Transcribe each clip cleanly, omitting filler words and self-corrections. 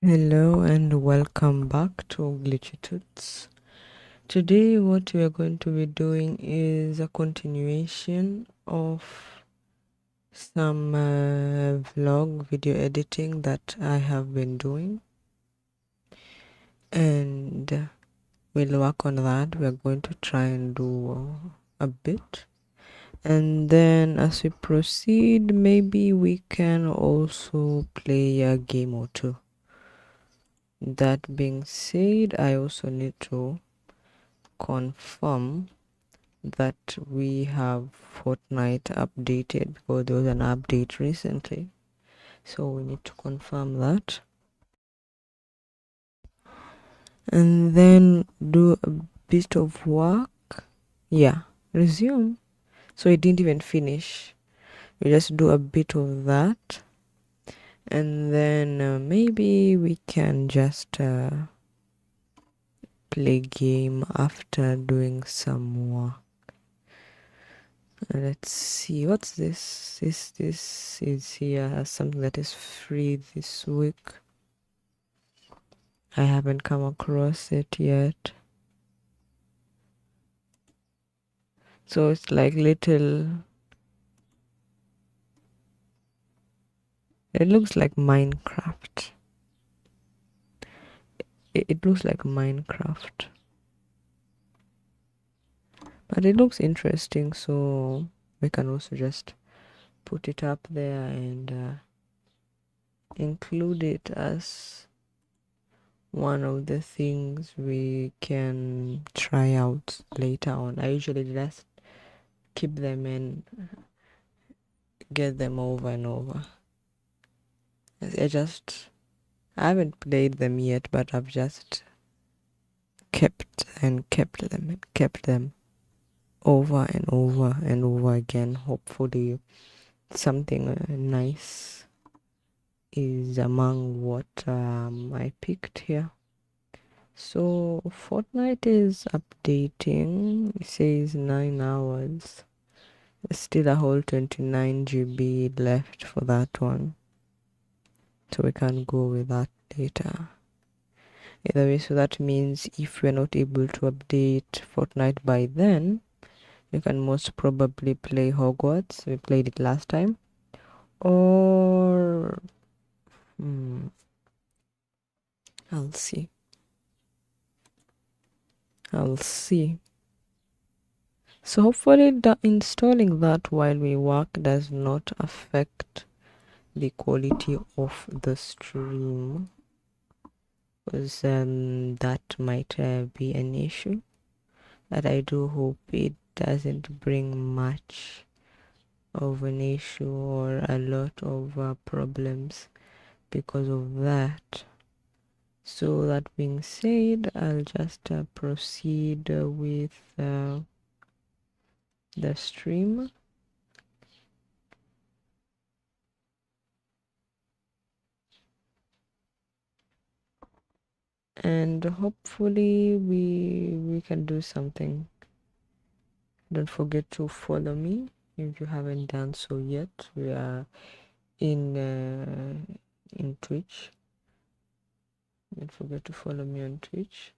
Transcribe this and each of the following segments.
Hello and welcome back to Glitchy Toots. Today what we are going to be doing is a continuation of some vlog video editing that I have been doing, and we'll work on that. We're going to try and do a bit, and then as we proceed, maybe we can also play a game or two. That being said, I also need to confirm that we have Fortnite updated, because there was an update recently, so we need to confirm that and then do a bit of work. Resume. So it didn't even finish. We just do a bit of that, and then maybe we can just play game after doing some work. Let's see, what's this? This is here something that is free this week. I haven't come across it yet. So it's like little, it looks like Minecraft. It looks like Minecraft, but it looks interesting, so we can also just put it up there and include it as one of the things we can try out later on. I usually just keep them and get them over and over. I haven't played them yet, but I've just kept them over and over and over again. Hopefully something nice is among what I picked here. So Fortnite is updating. It says 9 hours. There's still a whole 29 GB left for that one, so we can go with that later. Either way, so that means if we're not able to update Fortnite by then, we can most probably play Hogwarts. We played it last time. Or I'll see. So hopefully installing that while we work does not affect the quality of the stream, because that might be an issue. But I do hope it doesn't bring much of an issue or a lot of problems because of that. So that being said, I'll just proceed with the stream. And hopefully we can do something. Don't forget to follow me if you haven't done so yet. We are in Twitch. Don't forget to follow me on Twitch.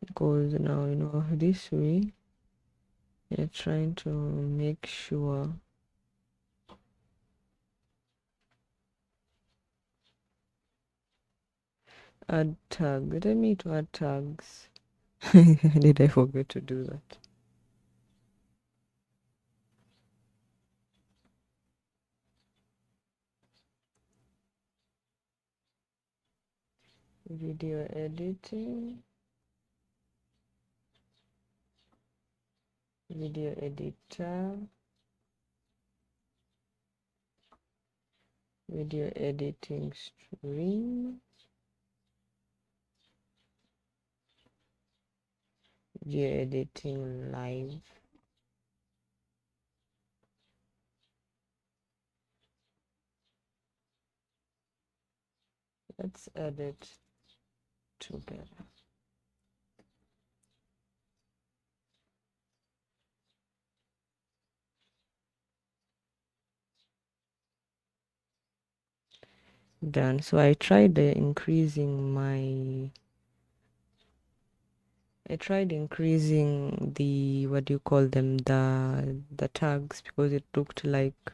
Because now, this way you're trying to make sure add tag. Let me to add tags. Did I forget to do that? Video editing, video editor, video editing stream, video editing live, let's edit together. done. So I tried increasing the, what do you call them, the tags, because it looked like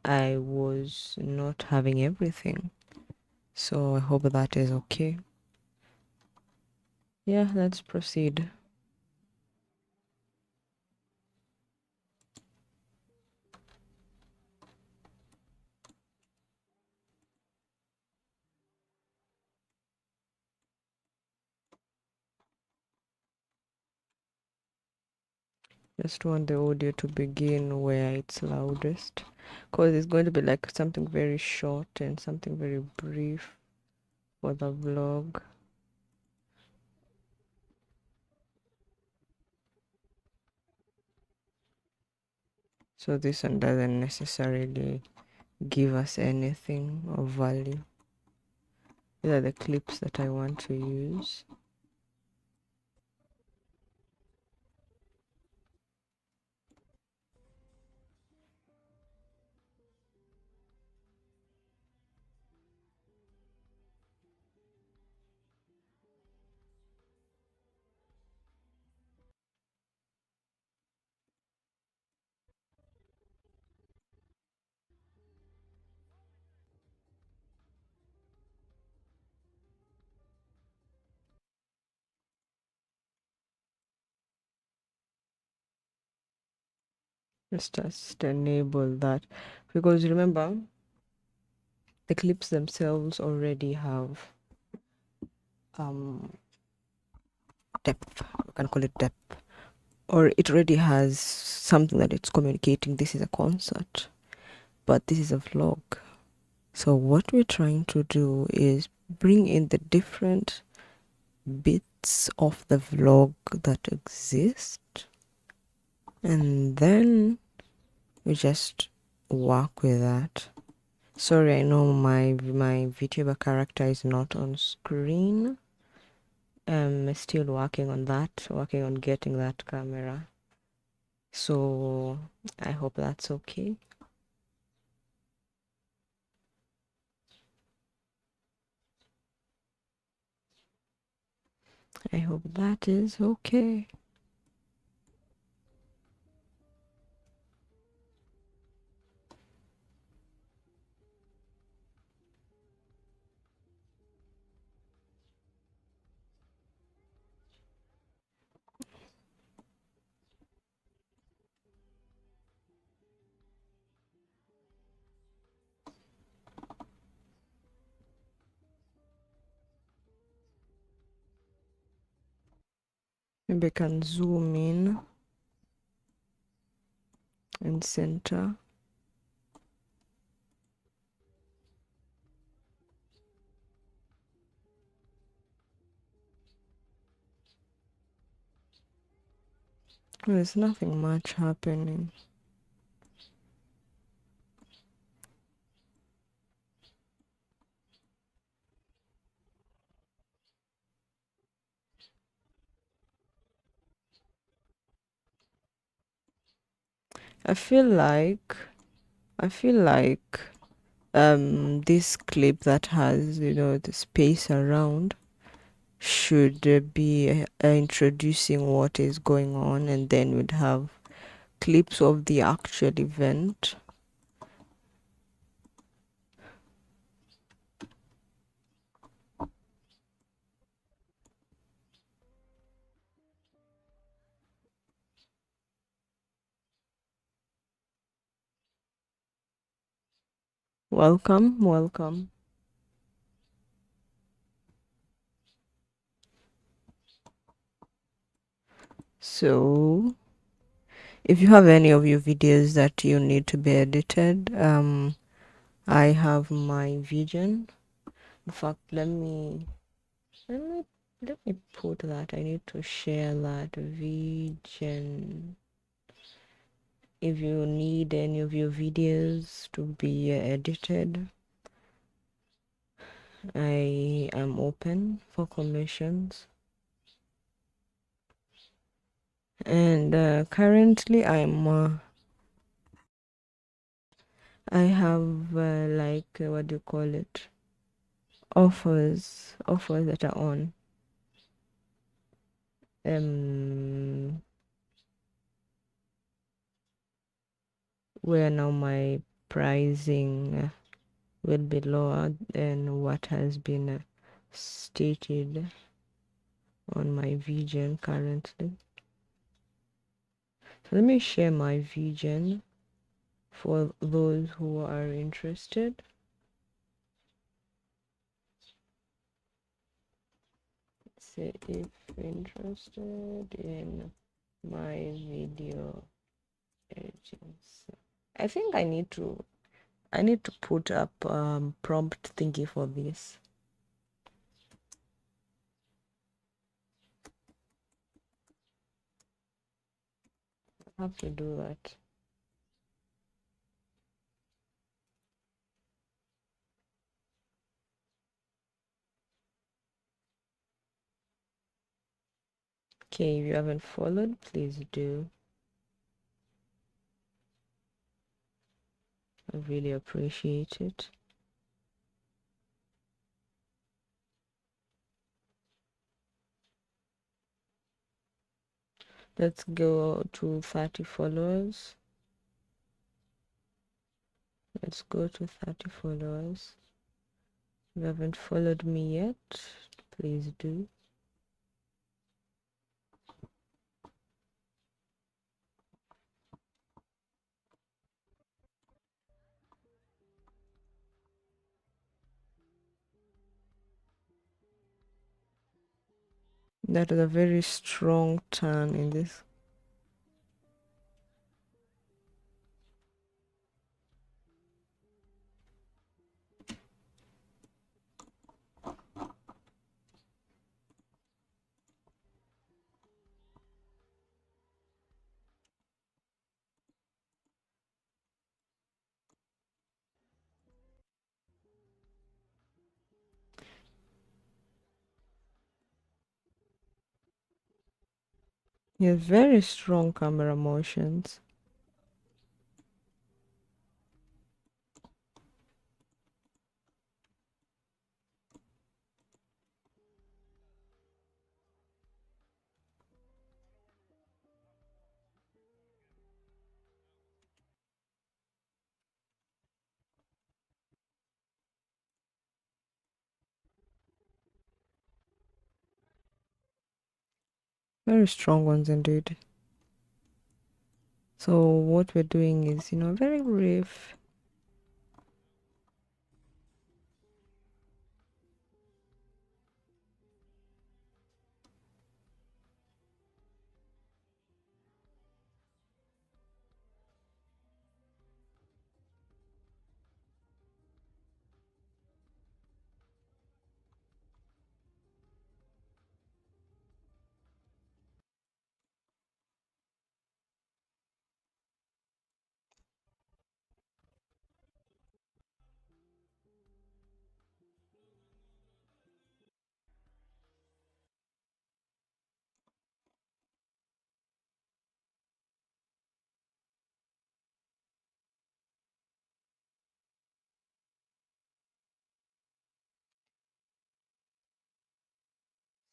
I was not having everything. So I hope that is okay. Yeah, let's proceed. Just want the audio to begin where it's loudest, because it's going to be like something very short and something very brief for the vlog. So this one doesn't necessarily give us anything of value. These are the clips that I want to use. Let's just enable that, because remember, the clips themselves already have depth. We can call it depth, or it already has something that it's communicating. This is a concert, but this is a vlog. So what we're trying to do is bring in the different bits of the vlog that exist, and then we just work with that. Sorry, I know my VTuber character is not on screen. I'm still working on that, working on getting that camera. So I hope that's okay. I hope that is okay. Maybe I can zoom in and center. There's nothing much happening. I feel like this clip that has, the space around should be introducing what is going on, and then we'd have clips of the actual event. Welcome. So if you have any of your videos that you need to be edited, I have my vision. In fact, let me let me put that. I need to share that vision. If you need any of your videos to be edited, I am open for commissions. And currently I have like what do you call it? Offers that are on. Where now my pricing will be lower than what has been stated on my VGen currently. So let me share my VGen for those who are interested. Say if interested in my video editing. I think I need to put up prompt thingy for this. I have to do that. Okay, if you haven't followed, please do. I really appreciate it. Let's go to 30 followers. Let's go to 30 followers. If you haven't followed me yet, please do. That is a very strong turn in this. He has very strong camera motions. Very strong ones indeed. So what we're doing is, very brief.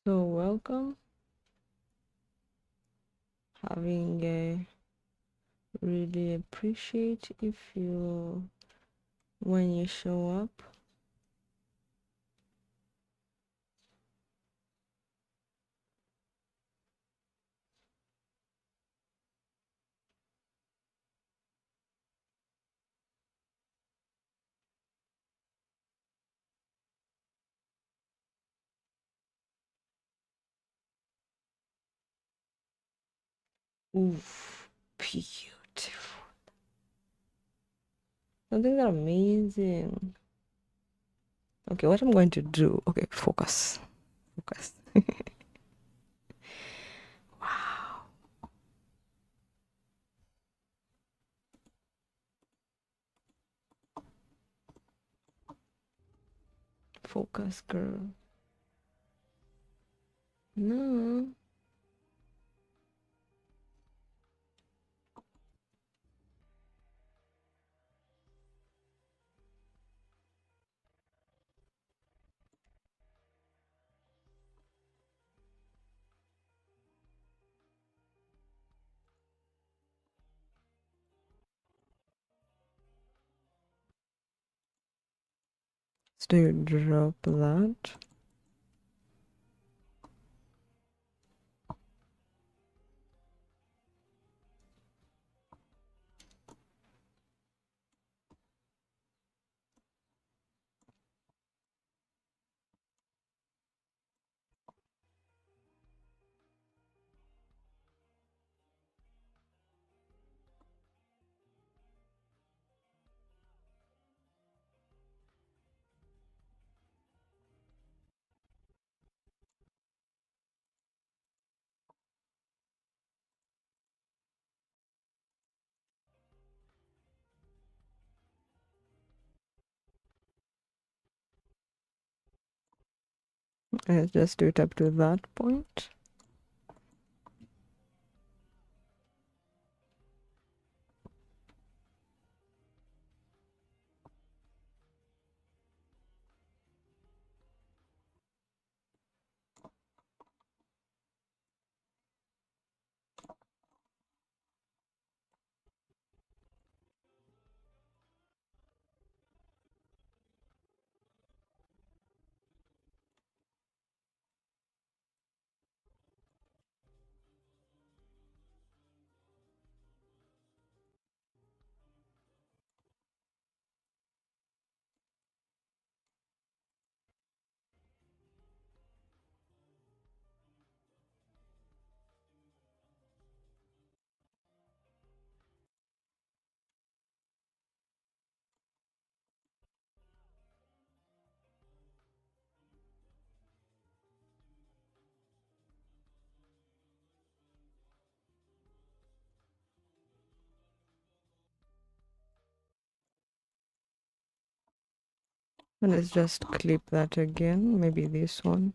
So welcome. Having a really appreciate if you when you show up. Oof, beautiful. Something that amazing. Okay, what I'm going to do. Okay, focus. Focus. Wow. Focus, girl. No. So you drop that. Let's just do it up to that point. And let's just clip that again, maybe this one.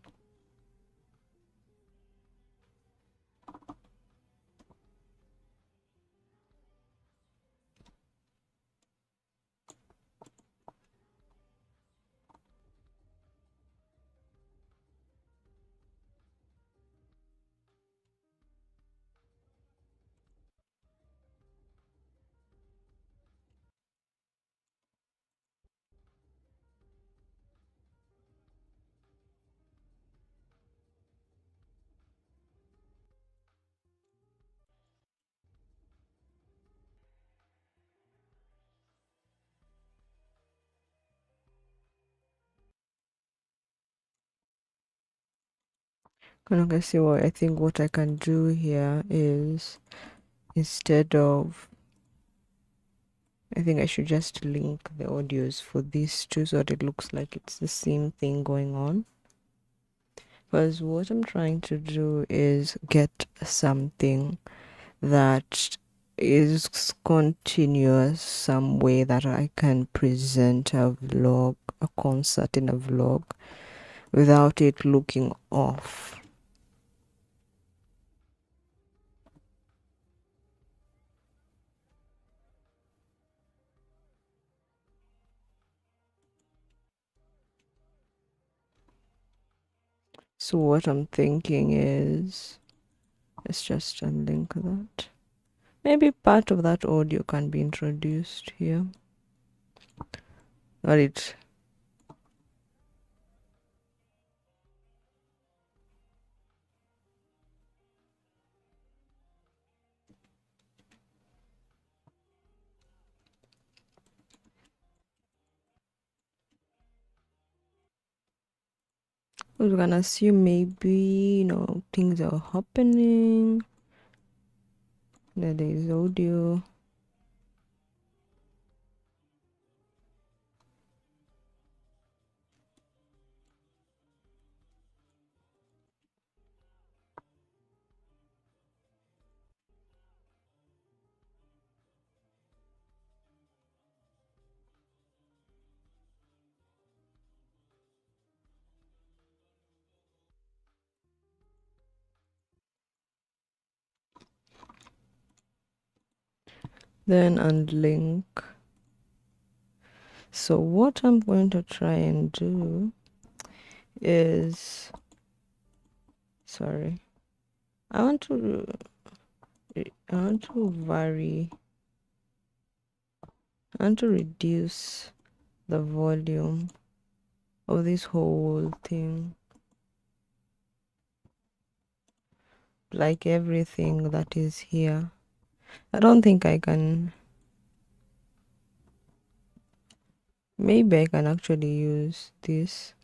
Okay, see what I think what I can do here is, instead of, I think I should just link the audios for these two so that it looks like it's the same thing going on. Because what I'm trying to do is get something that is continuous, some way that I can present a vlog, a concert in a vlog, without it looking off. So what I'm thinking is, let's just unlink that. Maybe part of that audio can be introduced here. Or it, we can assume maybe, things are happening. There is audio. Then unlink. So what I'm going to try and do is, sorry, I want to vary, I want to reduce the volume of this whole thing. Like everything that is here. I don't think I can. Maybe I can actually use this.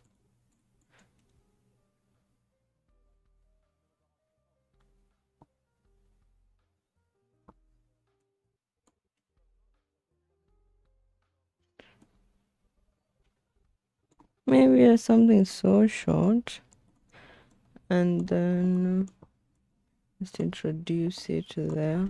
Maybe something so short. And then just introduce it there.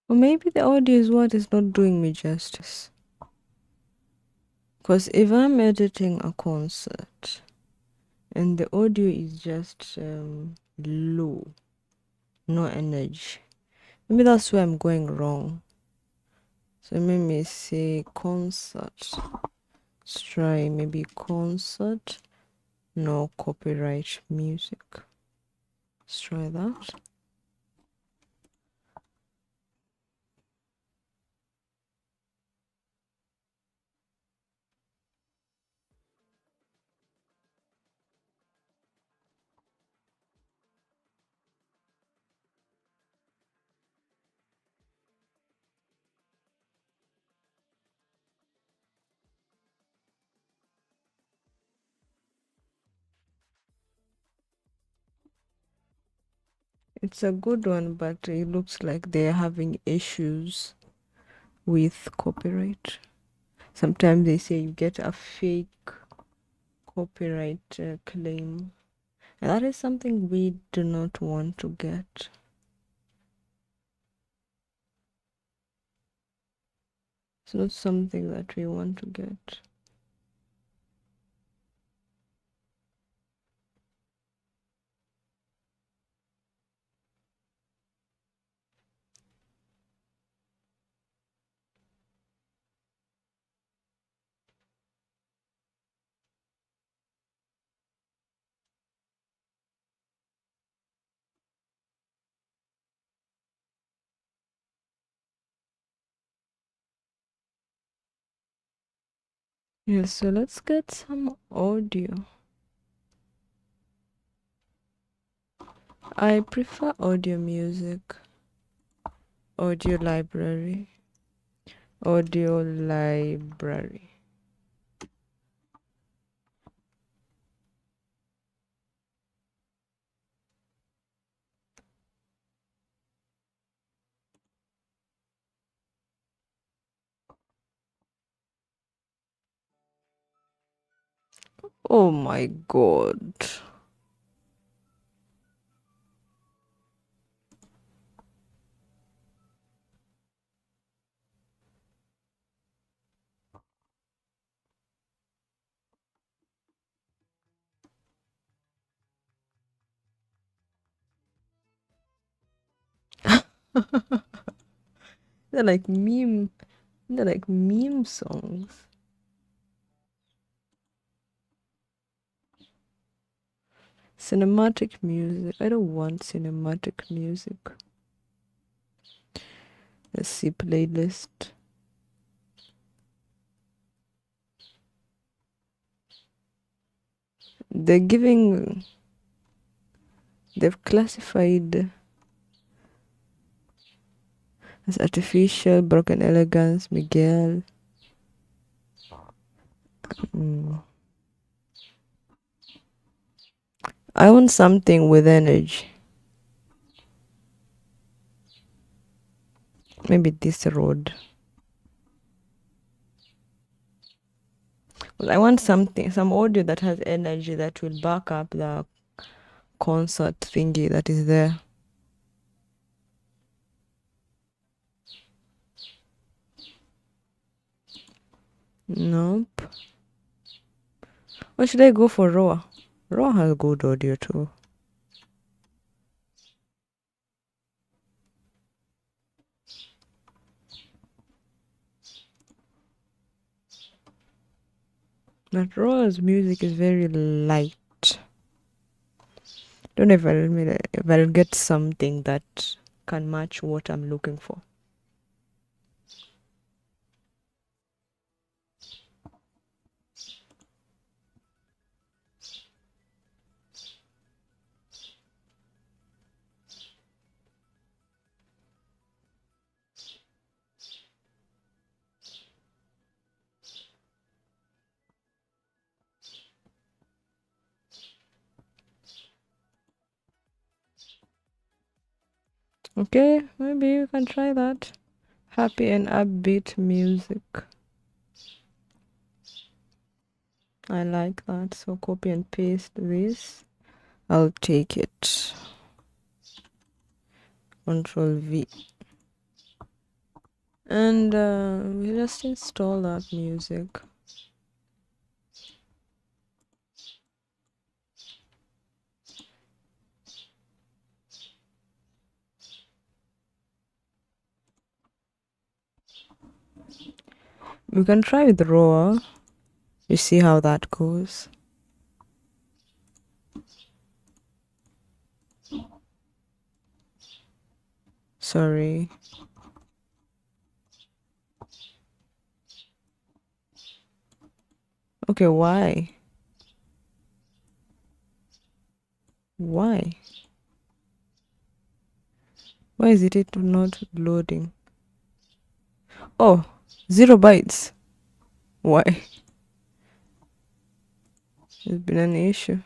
Or maybe the audio is what is not doing me justice. Because if I'm editing a concert and the audio is just low, no energy, maybe that's where I'm going wrong. So let me say concert. Let's try maybe concert, no copyright music. Let's try that. It's a good one, but it looks like they're having issues with copyright. Sometimes they say you get a fake copyright claim. And that is something we do not want to get. It's not something that we want to get. Yeah, so let's get some audio. I prefer audio music. Audio library. Audio library. Oh my god. They're like meme. They're like meme songs. Cinematic music. I don't want cinematic music. Let's see playlist. They've classified as artificial, broken elegance, Miguel. I want something with energy. Maybe this road. Well, I want something, some audio that has energy that will back up the concert thingy that is there. Nope. Or should I go for Raw? Raw has good audio too. But Roa's music is very light. Don't know if I'll get something that can match what I'm looking for. Okay, maybe you can try that. Happy and upbeat music. I like that. So copy and paste this. I'll take it. Control V. And we just install that music. We can try with raw. You see how that goes. Sorry. Okay, why? Why? Why is it not loading? Oh, 0 bytes. Why? There's been an issue.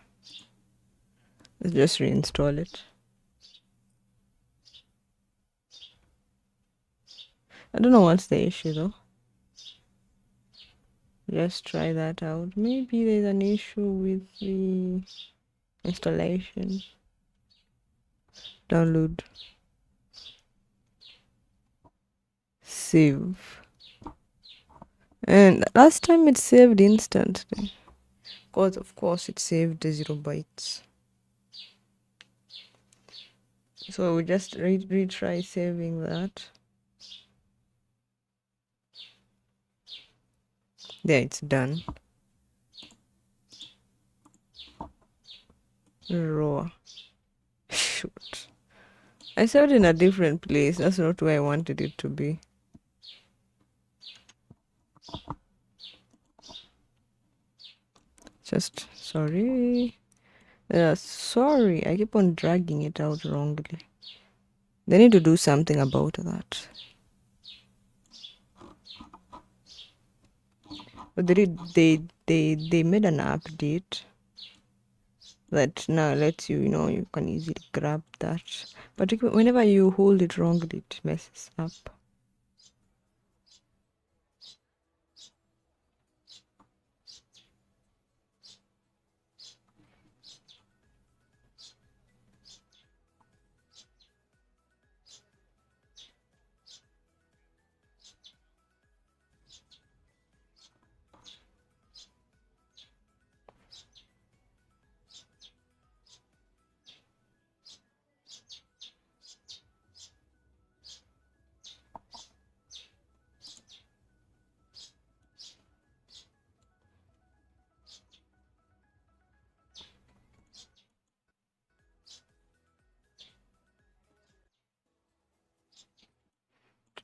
Let's just reinstall it. I don't know what's the issue though. Just try that out. Maybe there's an issue with the installation. Download. Save. And last time it saved instantly. Because of course it saved the 0 bytes. So we just retry saving that. There, it's done. Raw. Shoot. I saved it in a different place. That's not where I wanted it to be. Just sorry. Sorry, I keep on dragging it out wrongly. They need to do something about that. But they made an update that now lets you, you can easily grab that. But whenever you hold it wrongly, it messes up.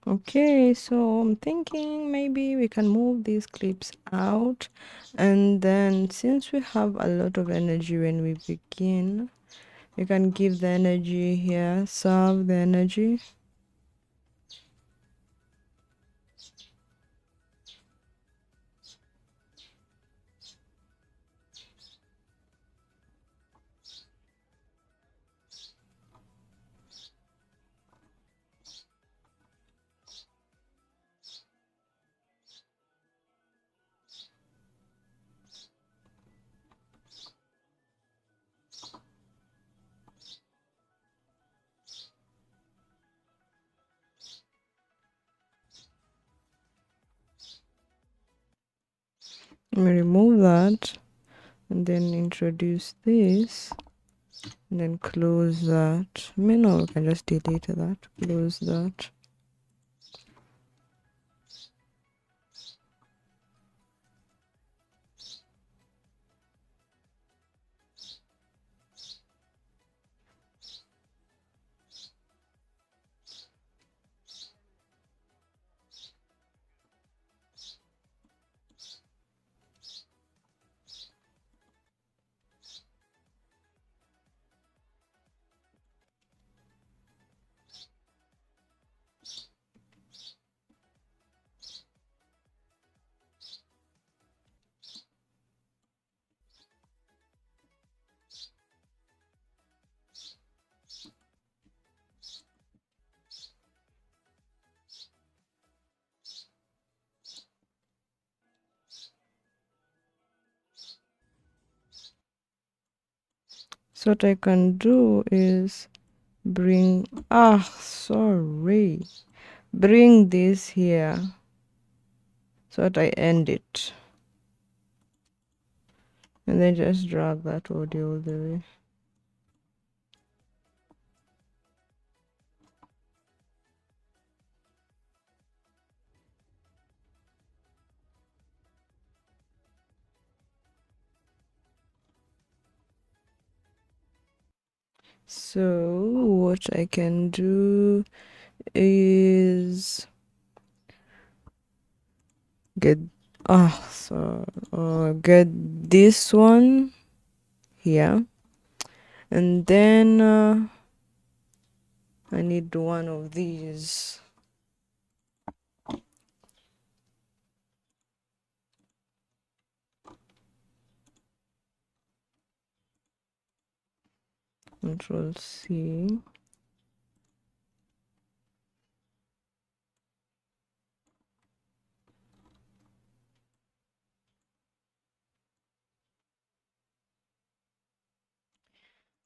Okay, so I'm thinking maybe we can move these clips out, and then since we have a lot of energy when we begin, we can give the energy here, serve the energy. Let me remove that and then introduce this and then close that. No, we can just delete that, close that. So what I can do is bring bring this here so that I end it, and then just drag that audio all the way. So what I can do is get get this one here, and then I need one of these. Control C.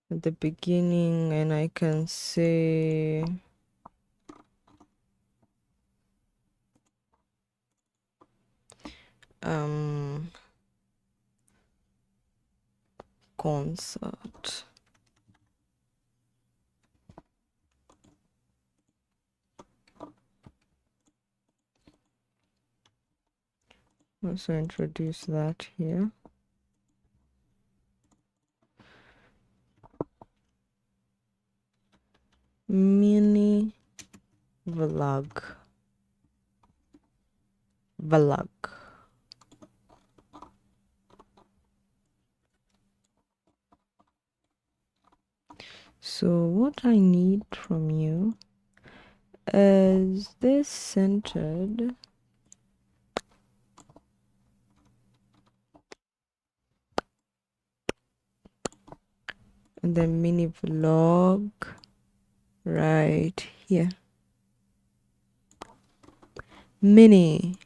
At the beginning, and I can say concert. Also introduce that here. Mini vlog. So what I need from you is this centered, and then mini vlog right here. Mini,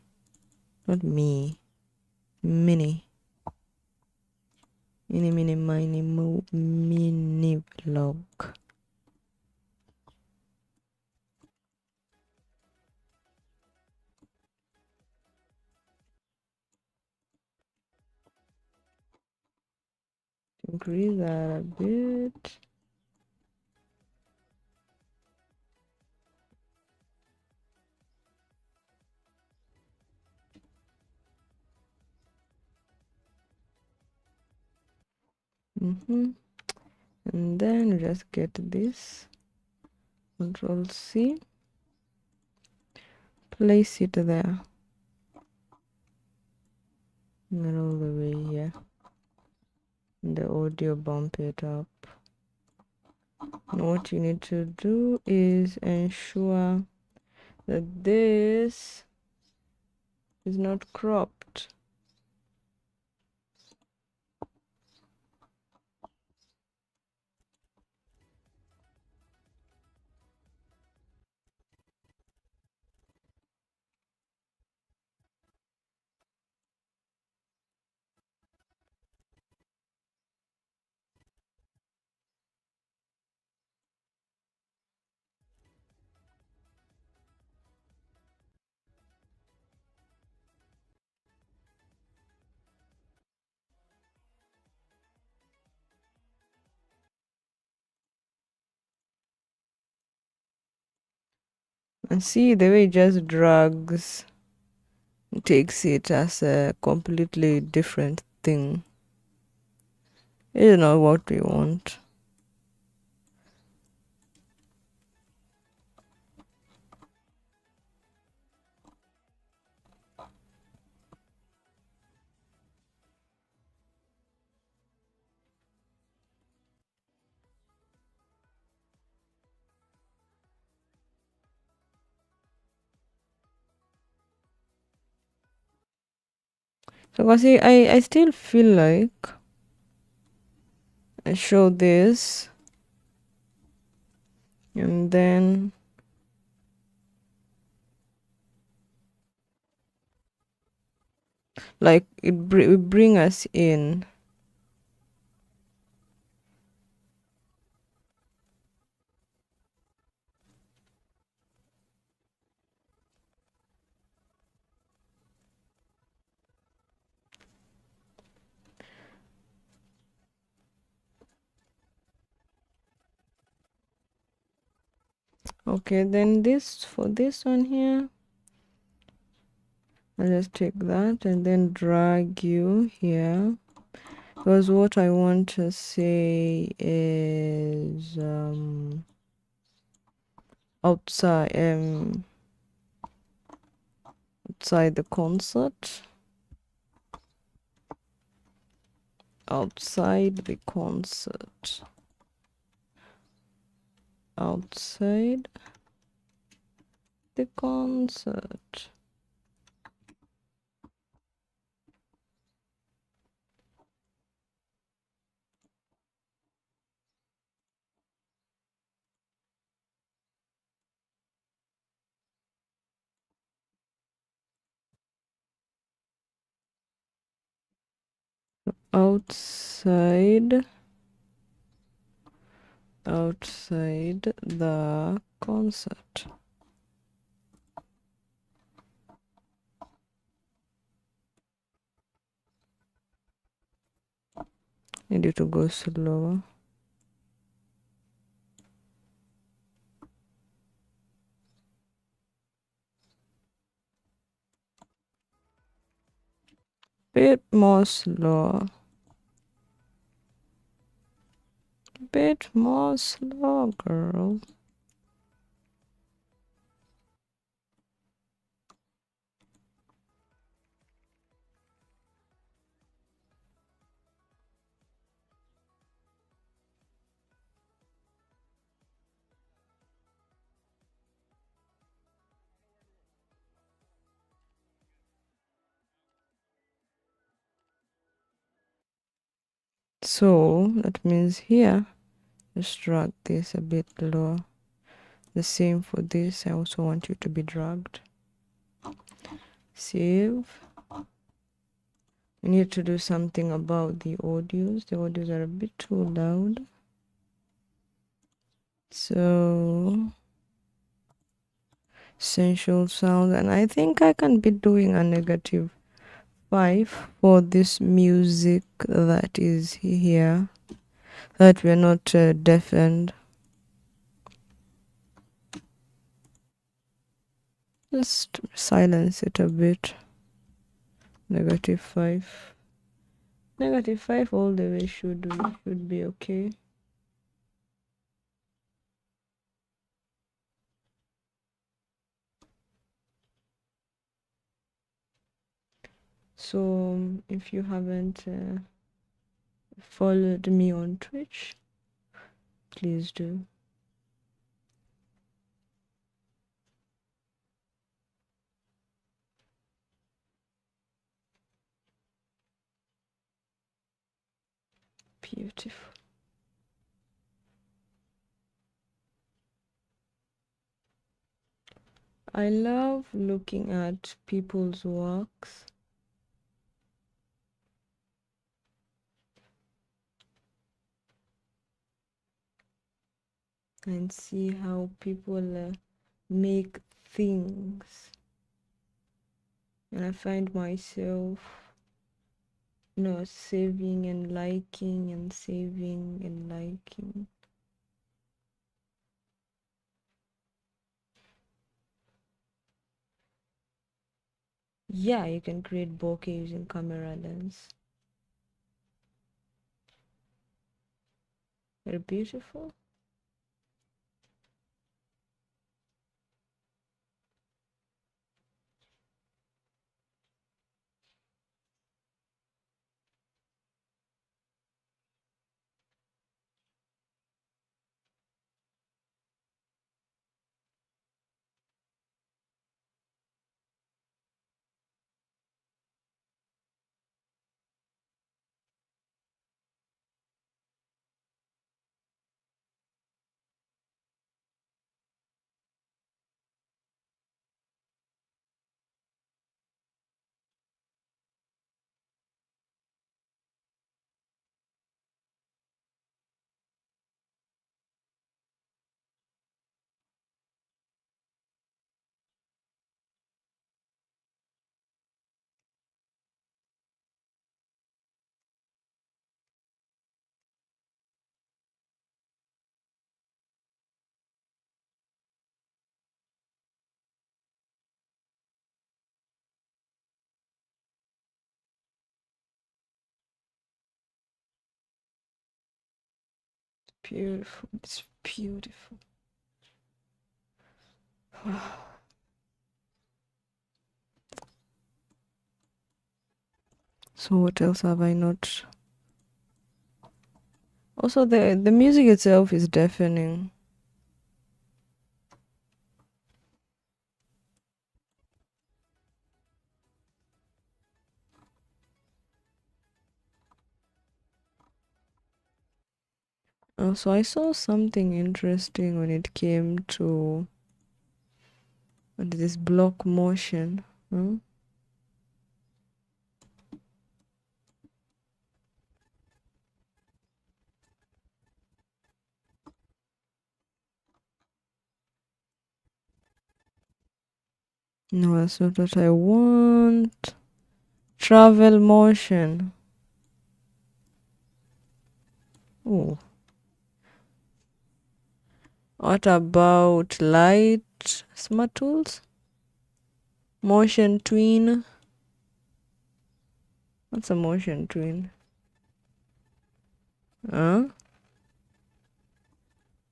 not me. Mini. Mini vlog. Increase that a bit. And then just get this. Control C. Place it there. And all the way here. And the audio, bump it up. And what you need to do is ensure that this is not cropped. And see the way it just drags, takes it as a completely different thing. It's not what we want. So see, I still feel like I show this, and then like it bring us in. Okay, then this, for this one here, I'll just take that and then drag you here, because what I want to say is outside outside the concert, outside the concert, outside the concert. Outside the concert. Need you to go slower. Bit more slow. Bit more slow, girl. So that means here, just drag this a bit lower. The same for this. I also want you to be dragged. Save. We need to do something about the audios. The audios are a bit too loud. So sensual sound, and I think I can be doing a -5 for this music that is here, that we're not deafened. Just silence it a bit. -5. -5 all the way should be okay. So if you haven't followed me on Twitch, please do. Beautiful. I love looking at people's works and see how people make things, and I find myself, saving and liking and saving and liking. Yeah, you can create bokeh using camera lens. Very beautiful. beautiful. It's beautiful. So what else have I not? Also, the music itself is deafening. Also, I saw something interesting when it came to this block motion. Hmm? No, that's not what I want. Travel motion. Oh. What about light smart tools? Motion twin. What's a motion twin? Huh?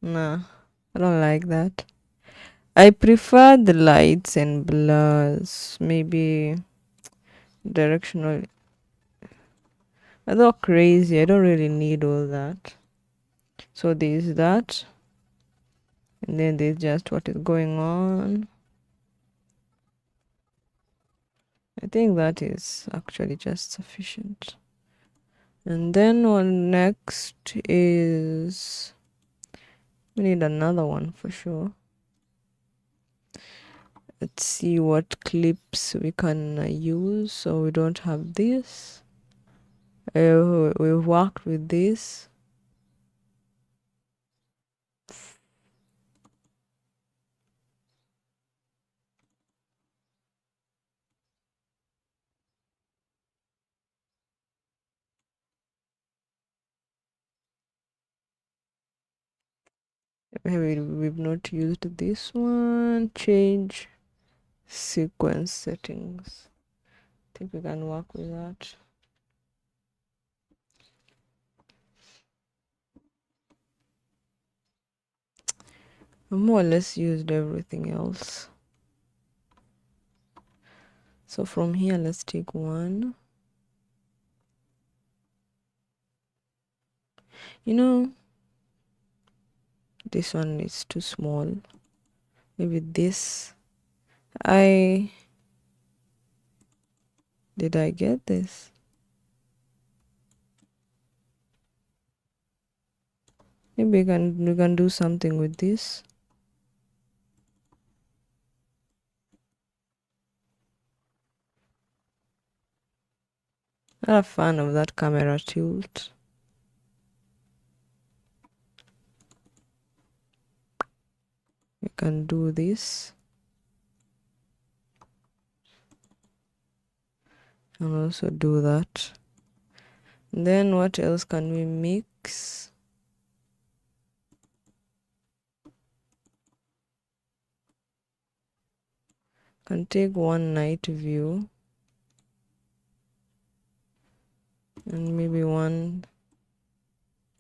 Nah, I don't like that. I prefer the lights and blurs. Maybe directional. I thought crazy. I don't really need all that. So there's that. And then there's just what is going on. I think that is actually just sufficient. And then one next is we need another one for sure. Let's see what clips we can use. So we don't have this. We worked with this. Maybe we've not used this one. Change sequence settings. I think we can work with that. I more or less used everything else. So from here, let's take one. You know, this one is too small. Maybe this. Did I get this? Maybe we can do something with this. I'm not a fan of that camera tilt. We can do this. And also do that. And then what else can we mix? Can take one night view. And maybe one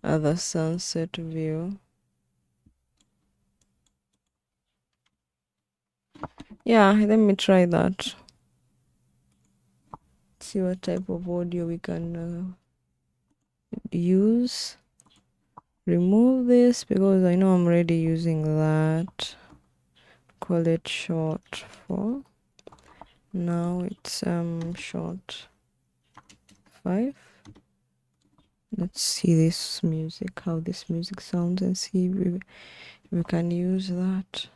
other sunset view. Yeah, let me try that. See what type of audio we can use. Remove this because I know I'm already using that. Call it short 4. Now it's short 5. Let's see this music, how this music sounds, and see if we can use that.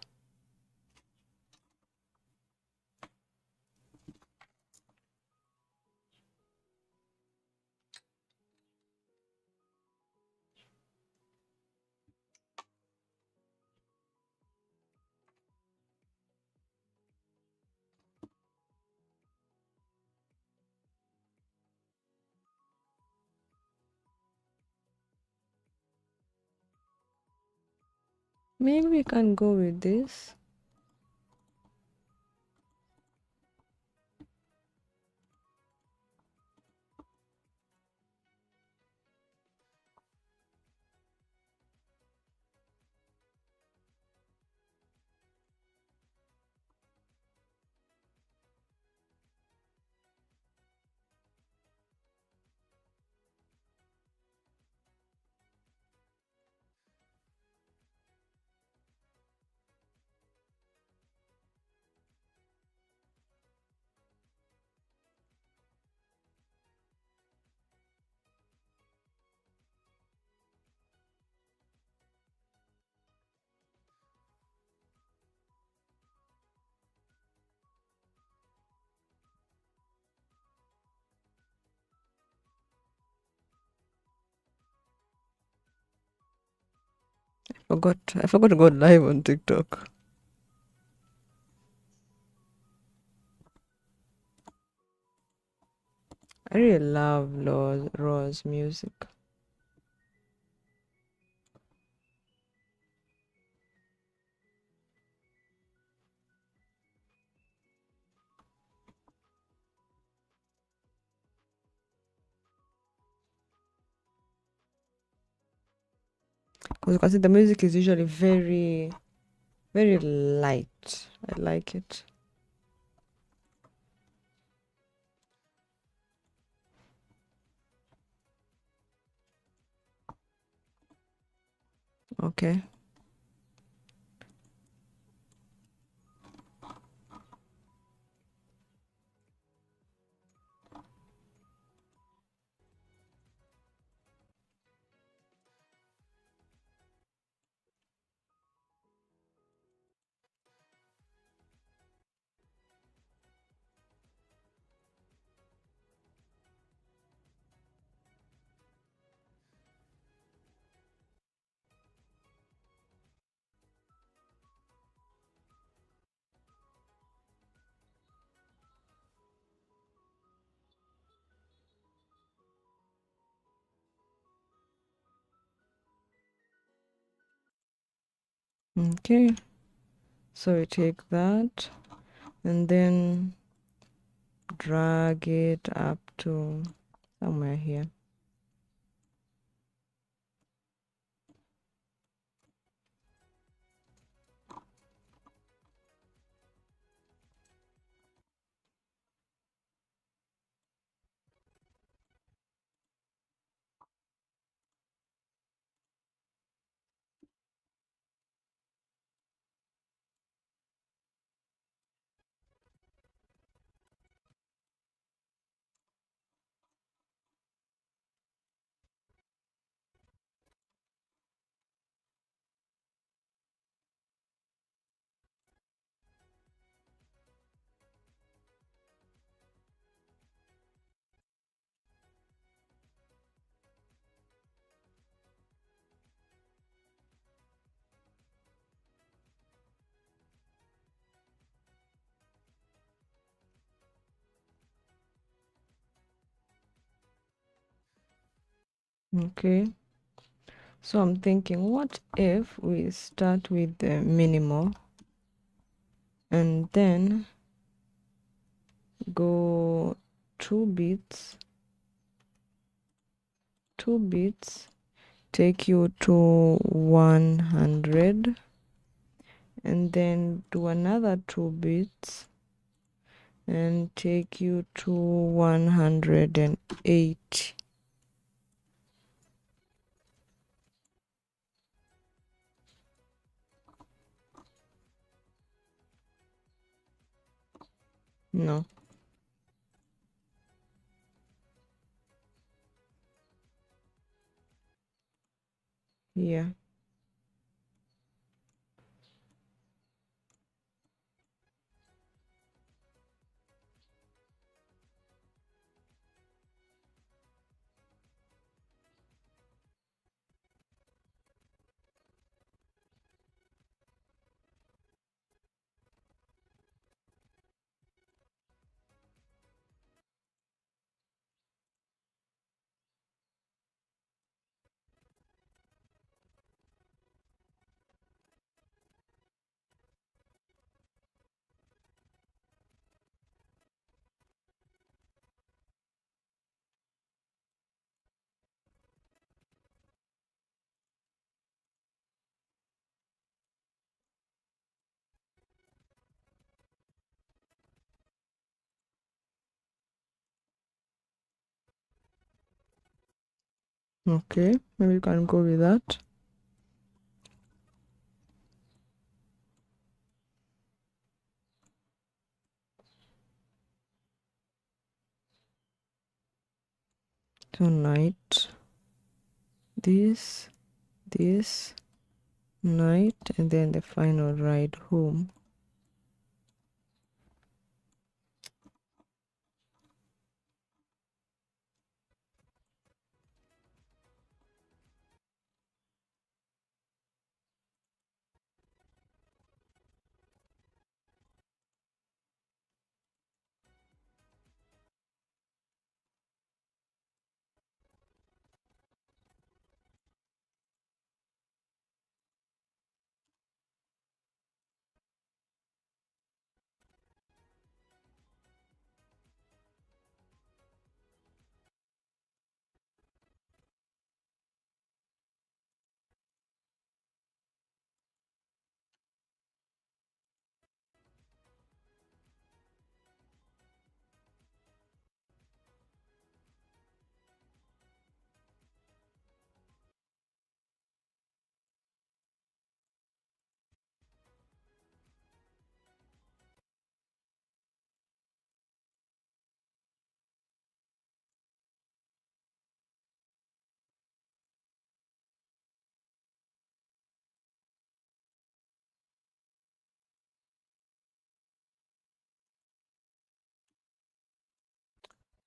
Maybe we can go with this. I forgot to go live on TikTok. I really love Rose music. Because you can see the music is usually very, very light. I like it. Okay. Okay. So we take that and then drag it up to somewhere here. Okay. So I'm thinking, what if we start with the minimal and then go 2 beats, take you to 100, and then do another 2 beats and take you to 180. No. Yeah. Okay, maybe you can go with that. Tonight, this night, and then the final ride home.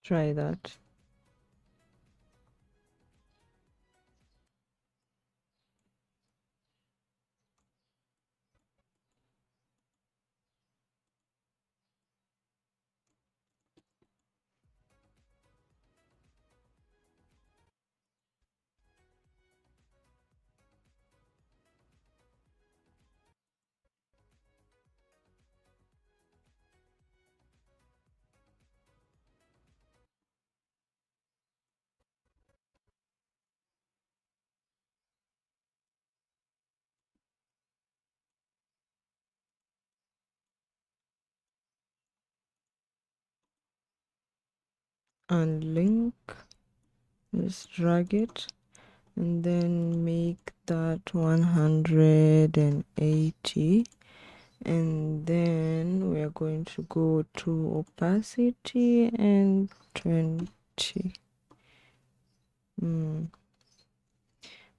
Try that. And link, just drag it and then make that 180, and then we are going to go to opacity and 20.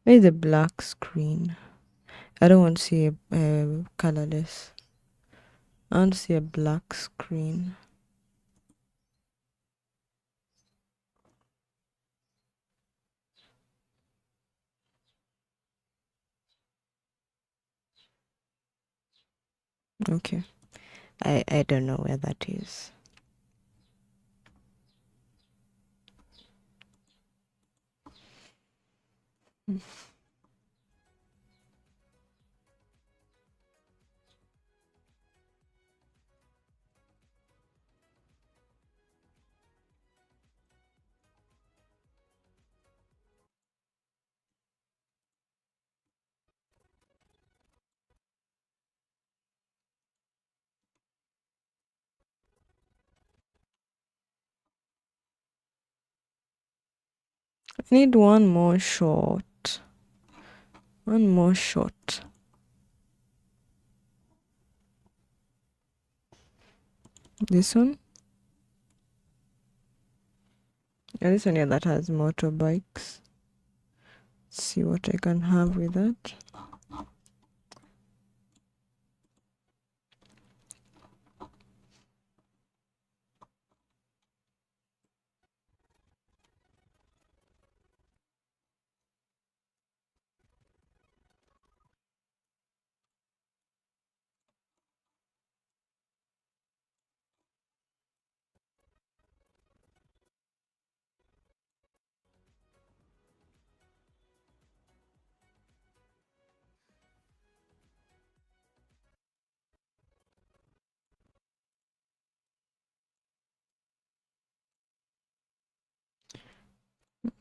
Where's the black screen? I don't want to see a colorless. I want to see a black screen. Okay. I don't know where that is. I need one more shot. One more shot. This one? Yeah, this one, yeah, that has motorbikes. Let's see what I can have with that.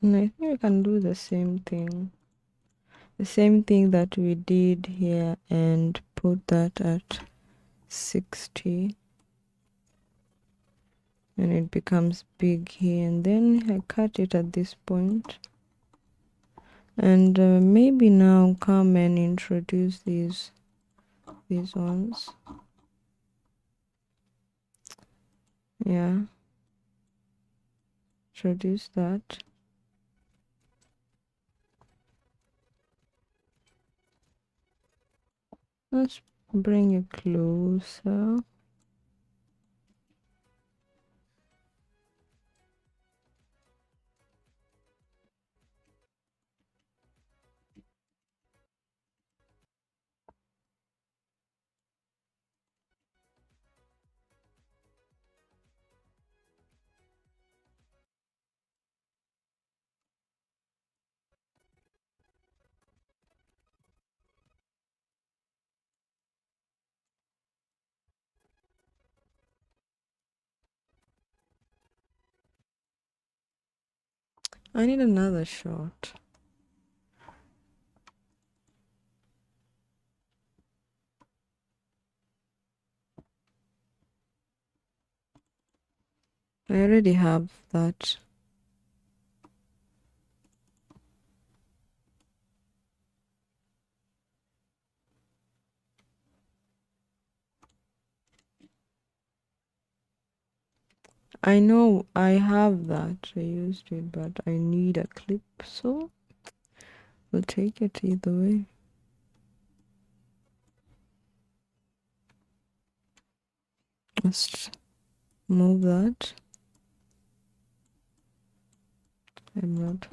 And I think we can do the same thing. The same thing that we did here and put that at 60. And it becomes big here. And then I cut it at this point. And maybe now come and introduce these ones. Yeah. Introduce that. Let's bring it closer. I need another shot. I already have that. I know I have that. I used it, but I need a clip, so we'll take it either way. Let's move that. I'm not.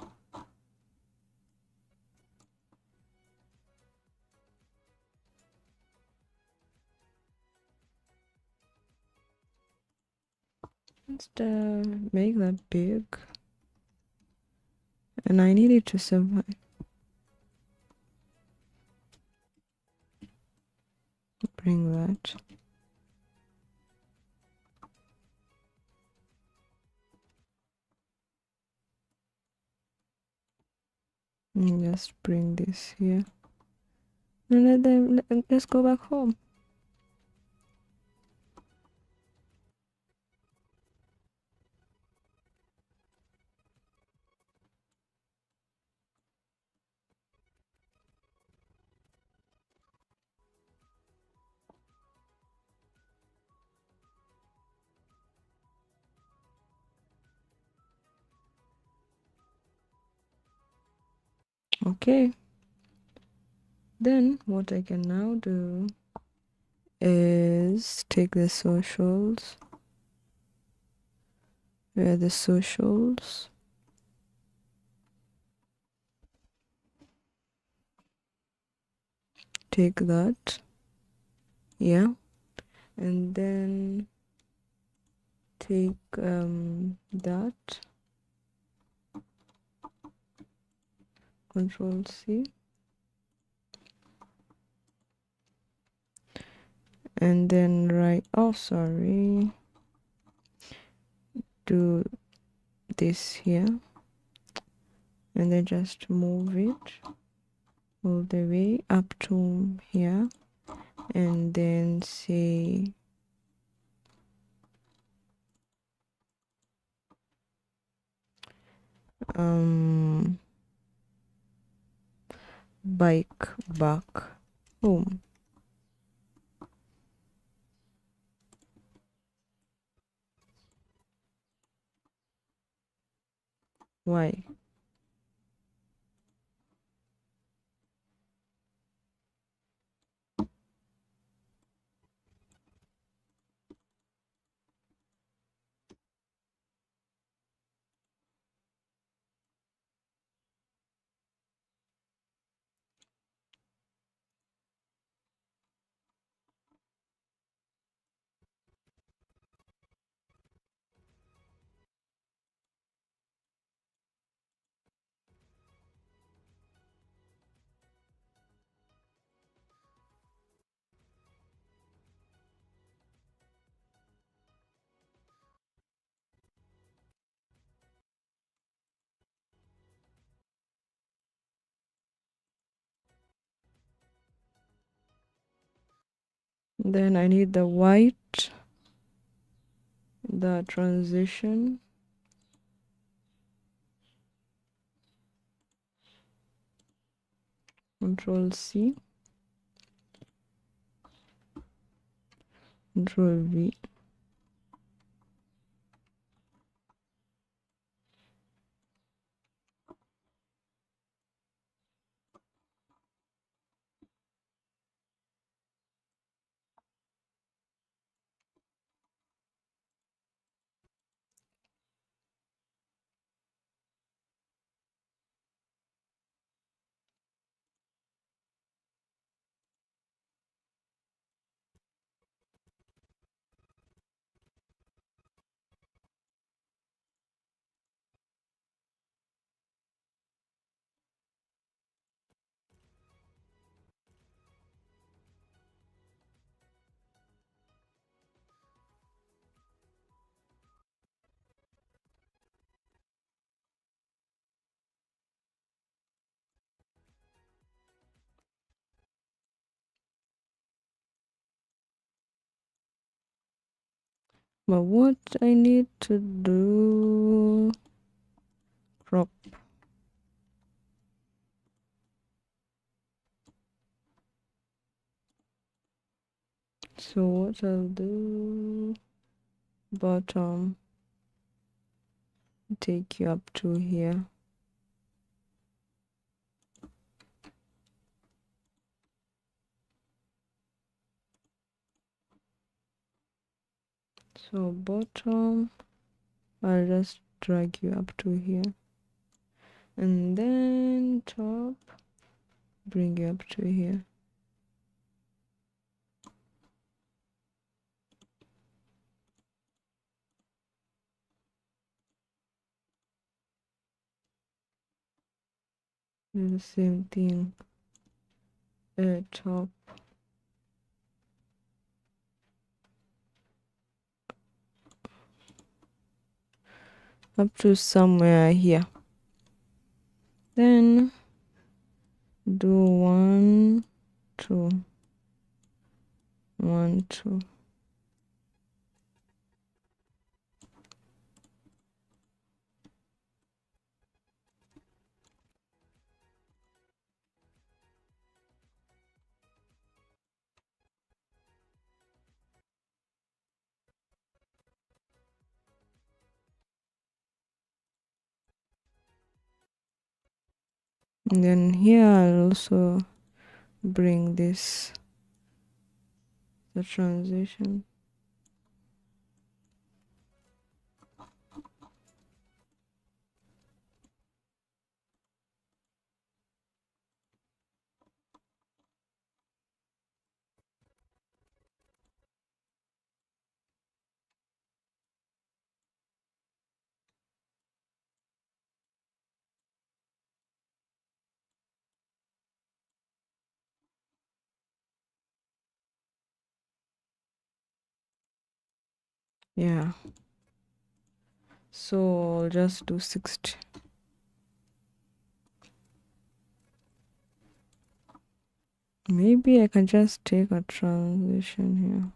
Just make that big. And I need it to survive. Bring that. And just bring this here. And let them, let's go back home. Okay. Then what I can now do is take the socials. Where are the socials? Take that. Yeah. And then take that. Control C. And then right, oh sorry, do this here, and then just move it all the way up to here, and then say bike back home. Why? Then I need the white, the transition, Control C, Control V. But what I need to do, crop. So what I'll do, bottom, take you up to here. So bottom, I'll just drag you up to here. And then top, bring you up to here. Do the same thing. Top. Up to somewhere here. Then do 1, 2, 1, 2. And then here I'll also bring this, the transition. Yeah. So I'll just do 60. Maybe I can just take a transition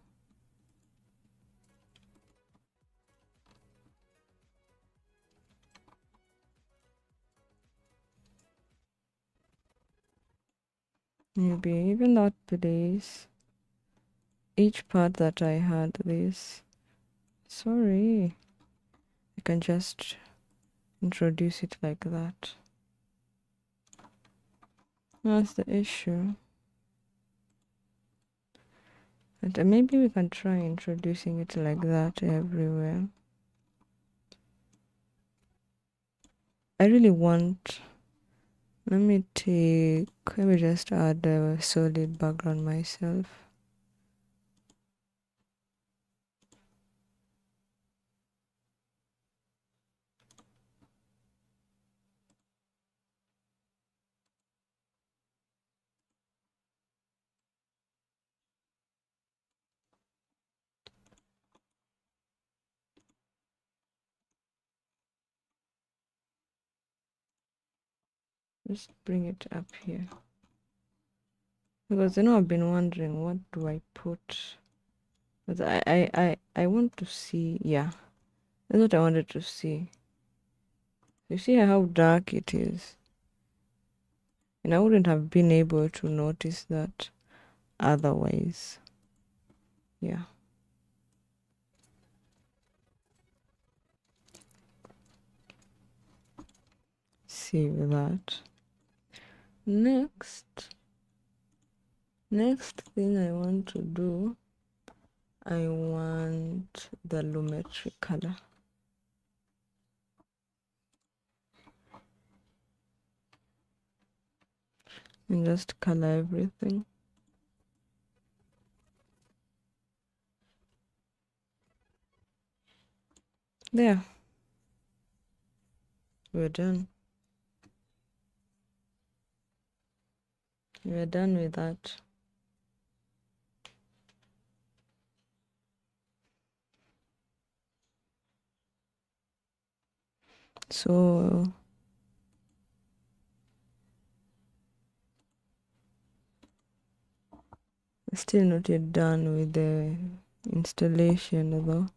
here. Maybe even that place. Each part that I had this. Sorry. I can just introduce it like that. That's the issue. But maybe we can try introducing it like that everywhere. I really want, let me just add a solid background myself. Just bring it up here. Because I've been wondering, what do I put? Because I want to see, yeah. That's what I wanted to see. You see how dark it is? And I wouldn't have been able to notice that otherwise. Yeah. Save that. Next thing I want to do, I want the lumetri color. And just color everything. There. We're done. We're done with that. So still not yet done with the installation though.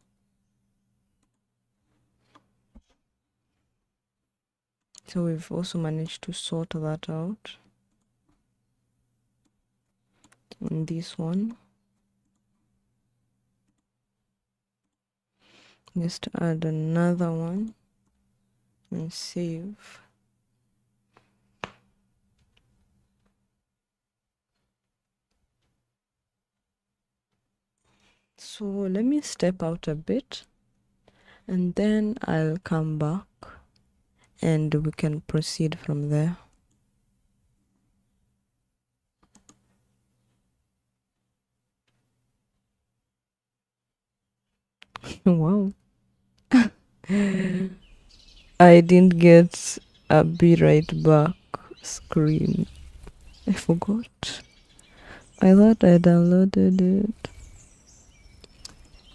So we've also managed to sort that out. And this one. Just add another one and save. So let me step out a bit and then I'll come back and we can proceed from there. Wow. I didn't get a be right back screen. I forgot. I thought I downloaded it.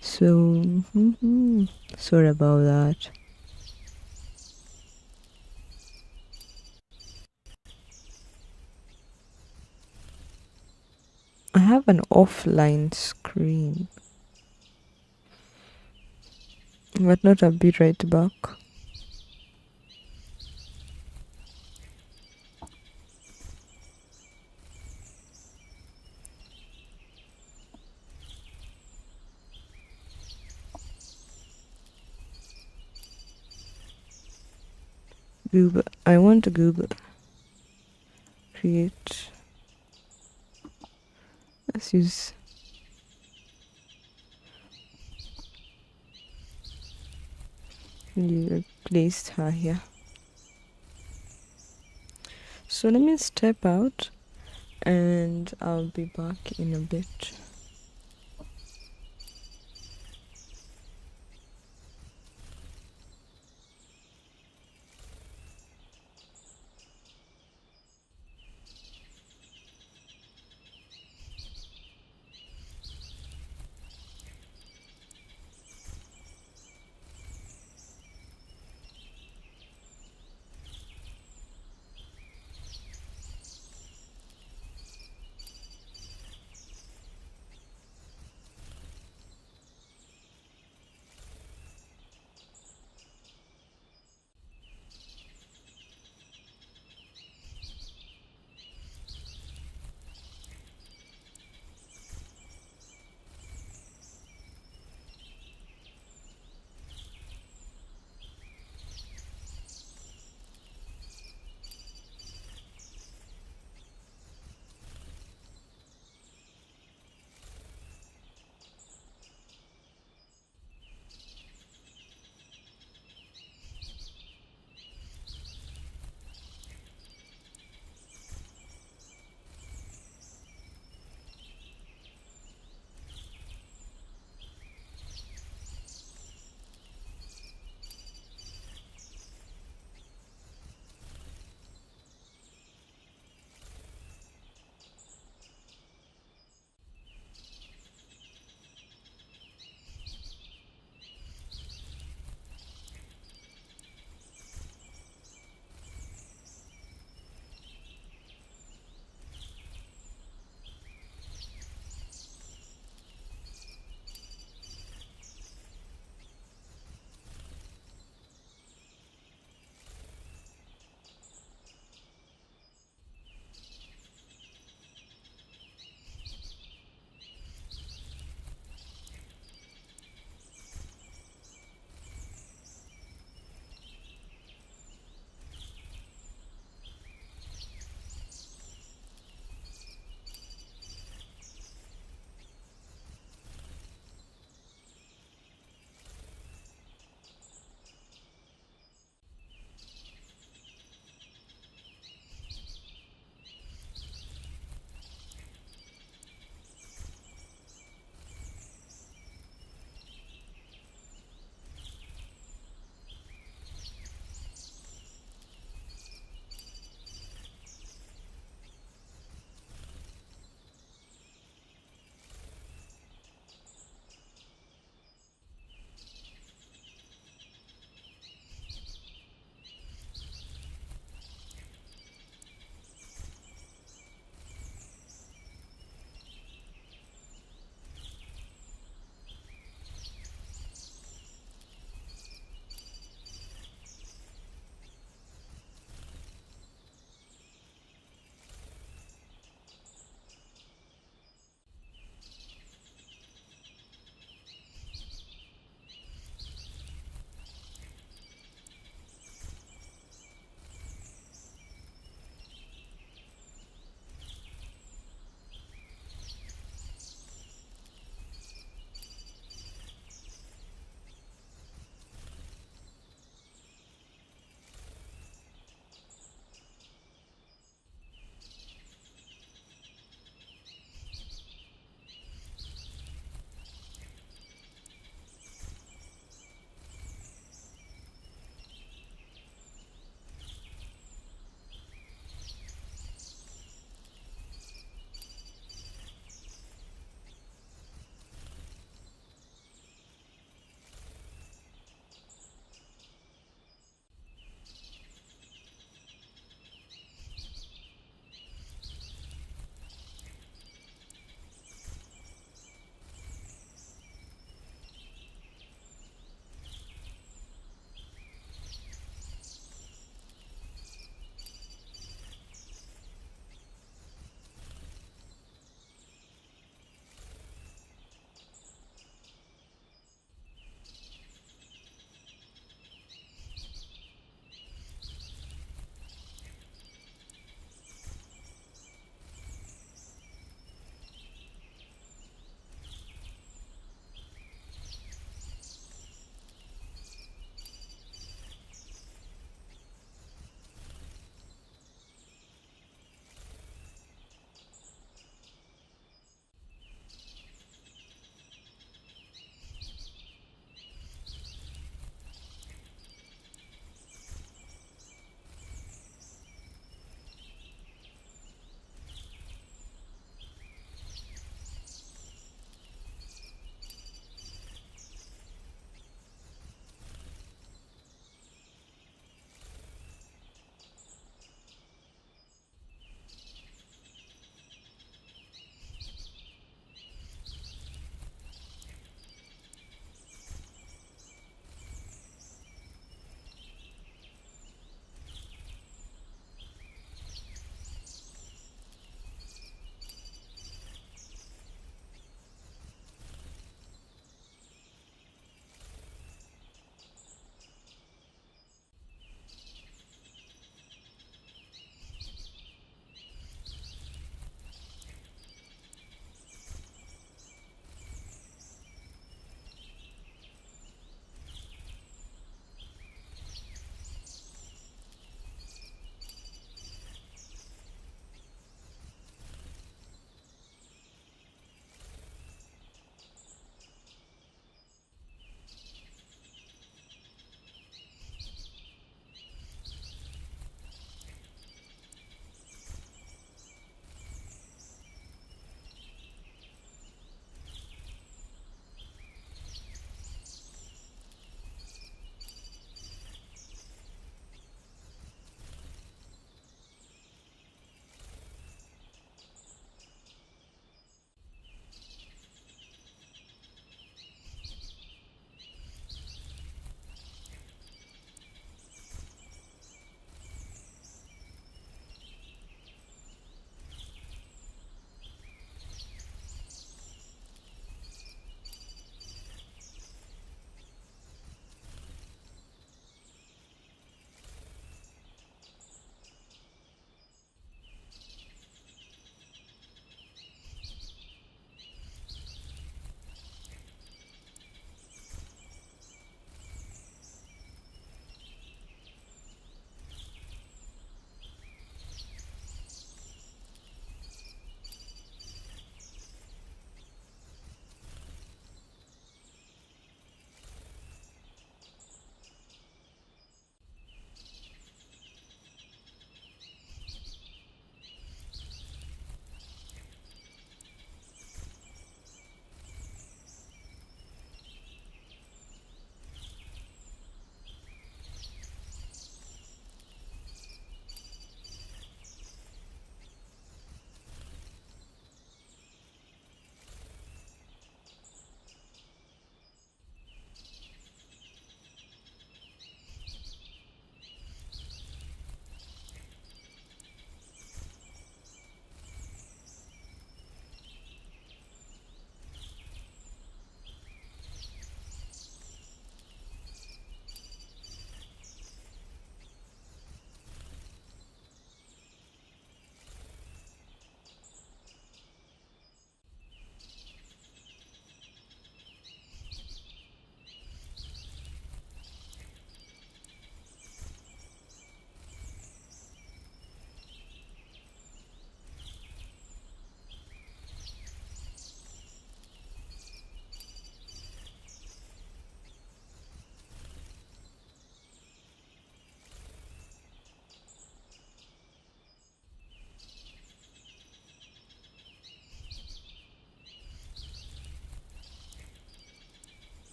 So, sorry about that. I have an offline screen, but not a be right back. Google. I want to Google. Create. Let's use. You placed her here. So let me step out and I'll be back in a bit.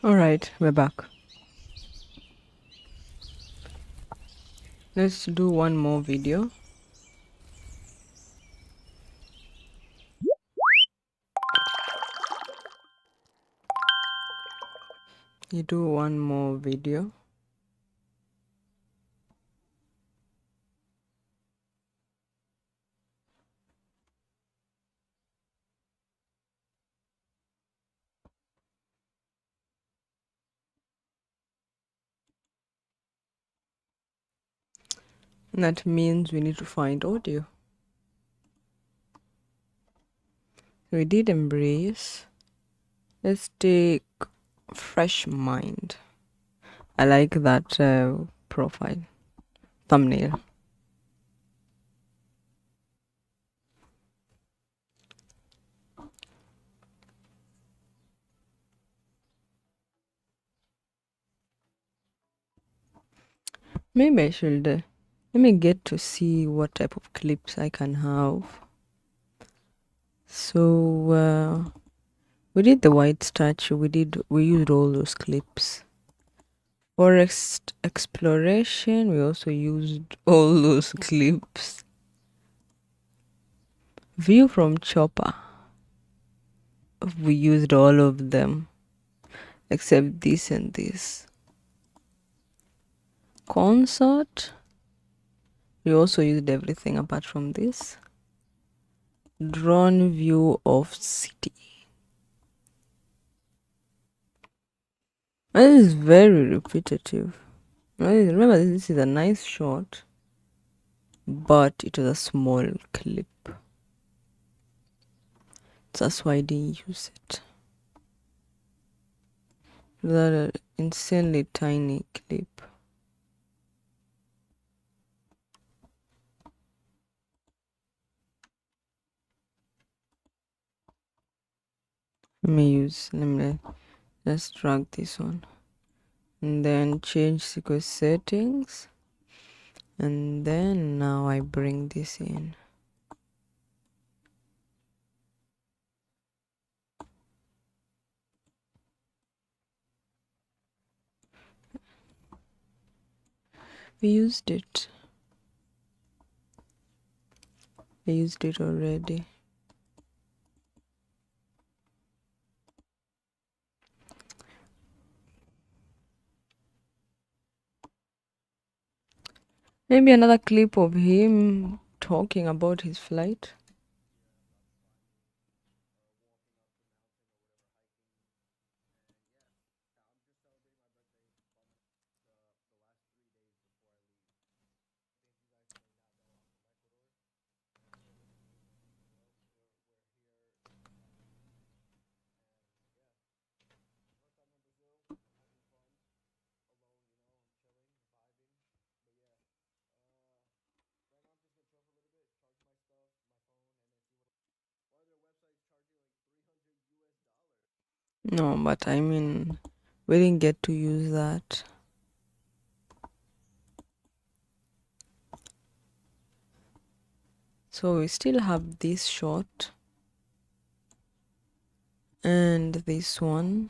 Alright, we're back. Let's do one more video. You do one more video. And that means we need to find audio. We did embrace. Let's take fresh mind. I like that profile thumbnail. Maybe I should let me get to see what type of clips I can have. So we did the white statue. We used all those clips. Forest exploration. We also used all those clips. View from chopper. We used all of them except this and this. Concert. We also used everything apart from this. Drone view of city. This is very repetitive. Remember, this is a nice shot, but it was a small clip. That's why I didn't use it. That insanely tiny clip. Let me let's drag this one and then change sequence settings, and then now I bring this in. We used it. I used it already. Maybe another clip of him talking about his flight. No, but I mean, we didn't get to use that. So we still have this shot and this one.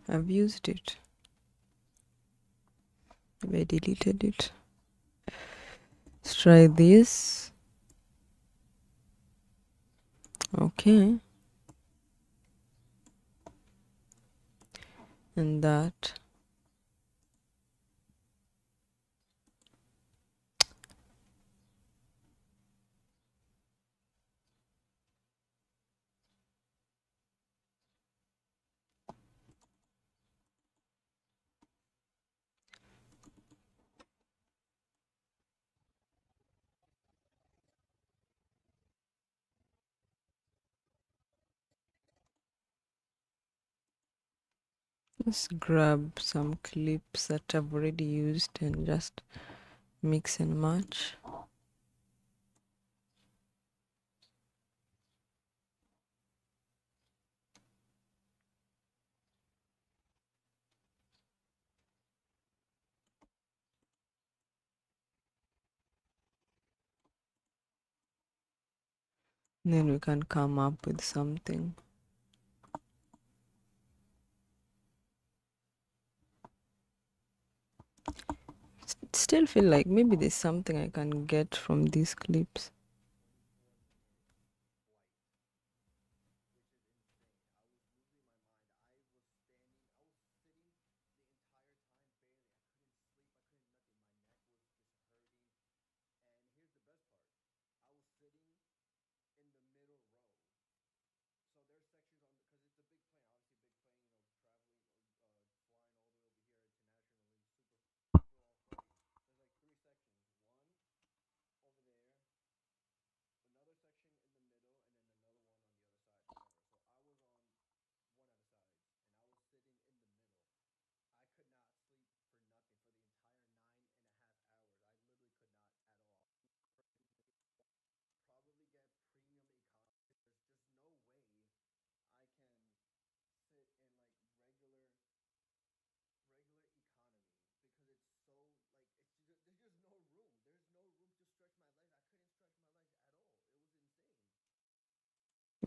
I've used it. Maybe I deleted it. Let's try this. Okay. And that. Let's grab some clips that I've already used and just mix and match. Then we can come up with something. Still feel like maybe there's something I can get from these clips.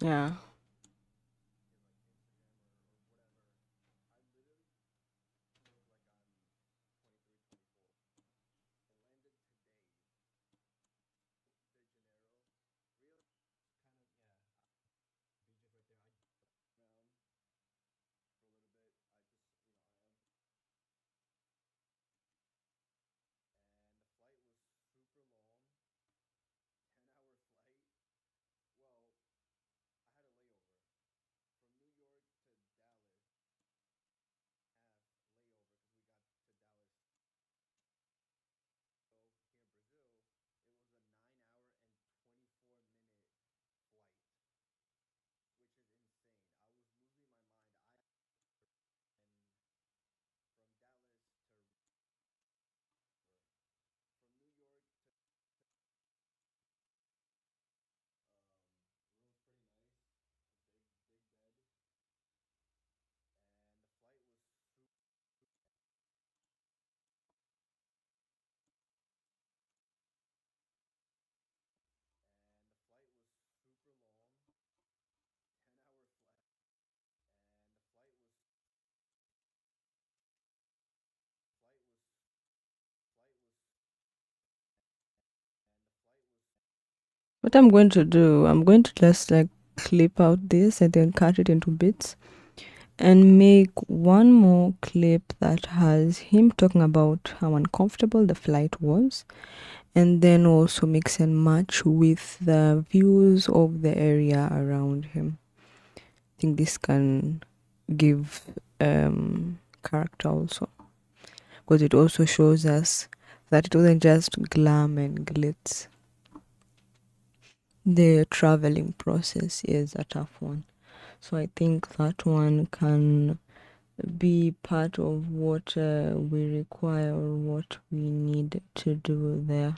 Yeah. What I'm going to do, I'm going to just like clip out this and then cut it into bits and make one more clip that has him talking about how uncomfortable the flight was, and then also mix and match with the views of the area around him. I think this can give character also, because it also shows us that it wasn't just glam and glitz. The traveling process is a tough one. So I think that one can be part of what we require or what we need to do there.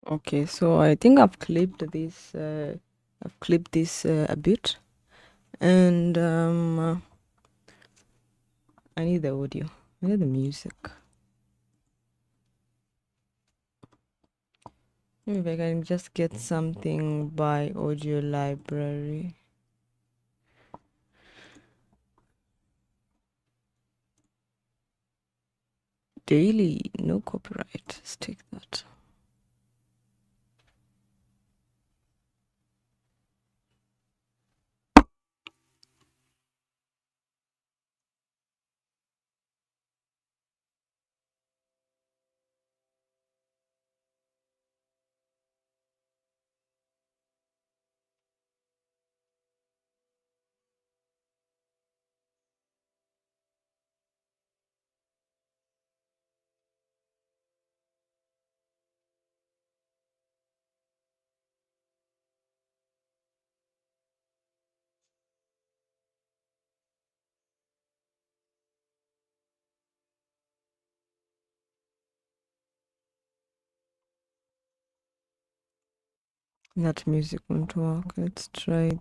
Okay, so I think I've clipped this a bit, and I need the audio. I need the music. Maybe I can just get something by audio library. Daily, no copyright. Let's take that. That music won't work. Let's try it.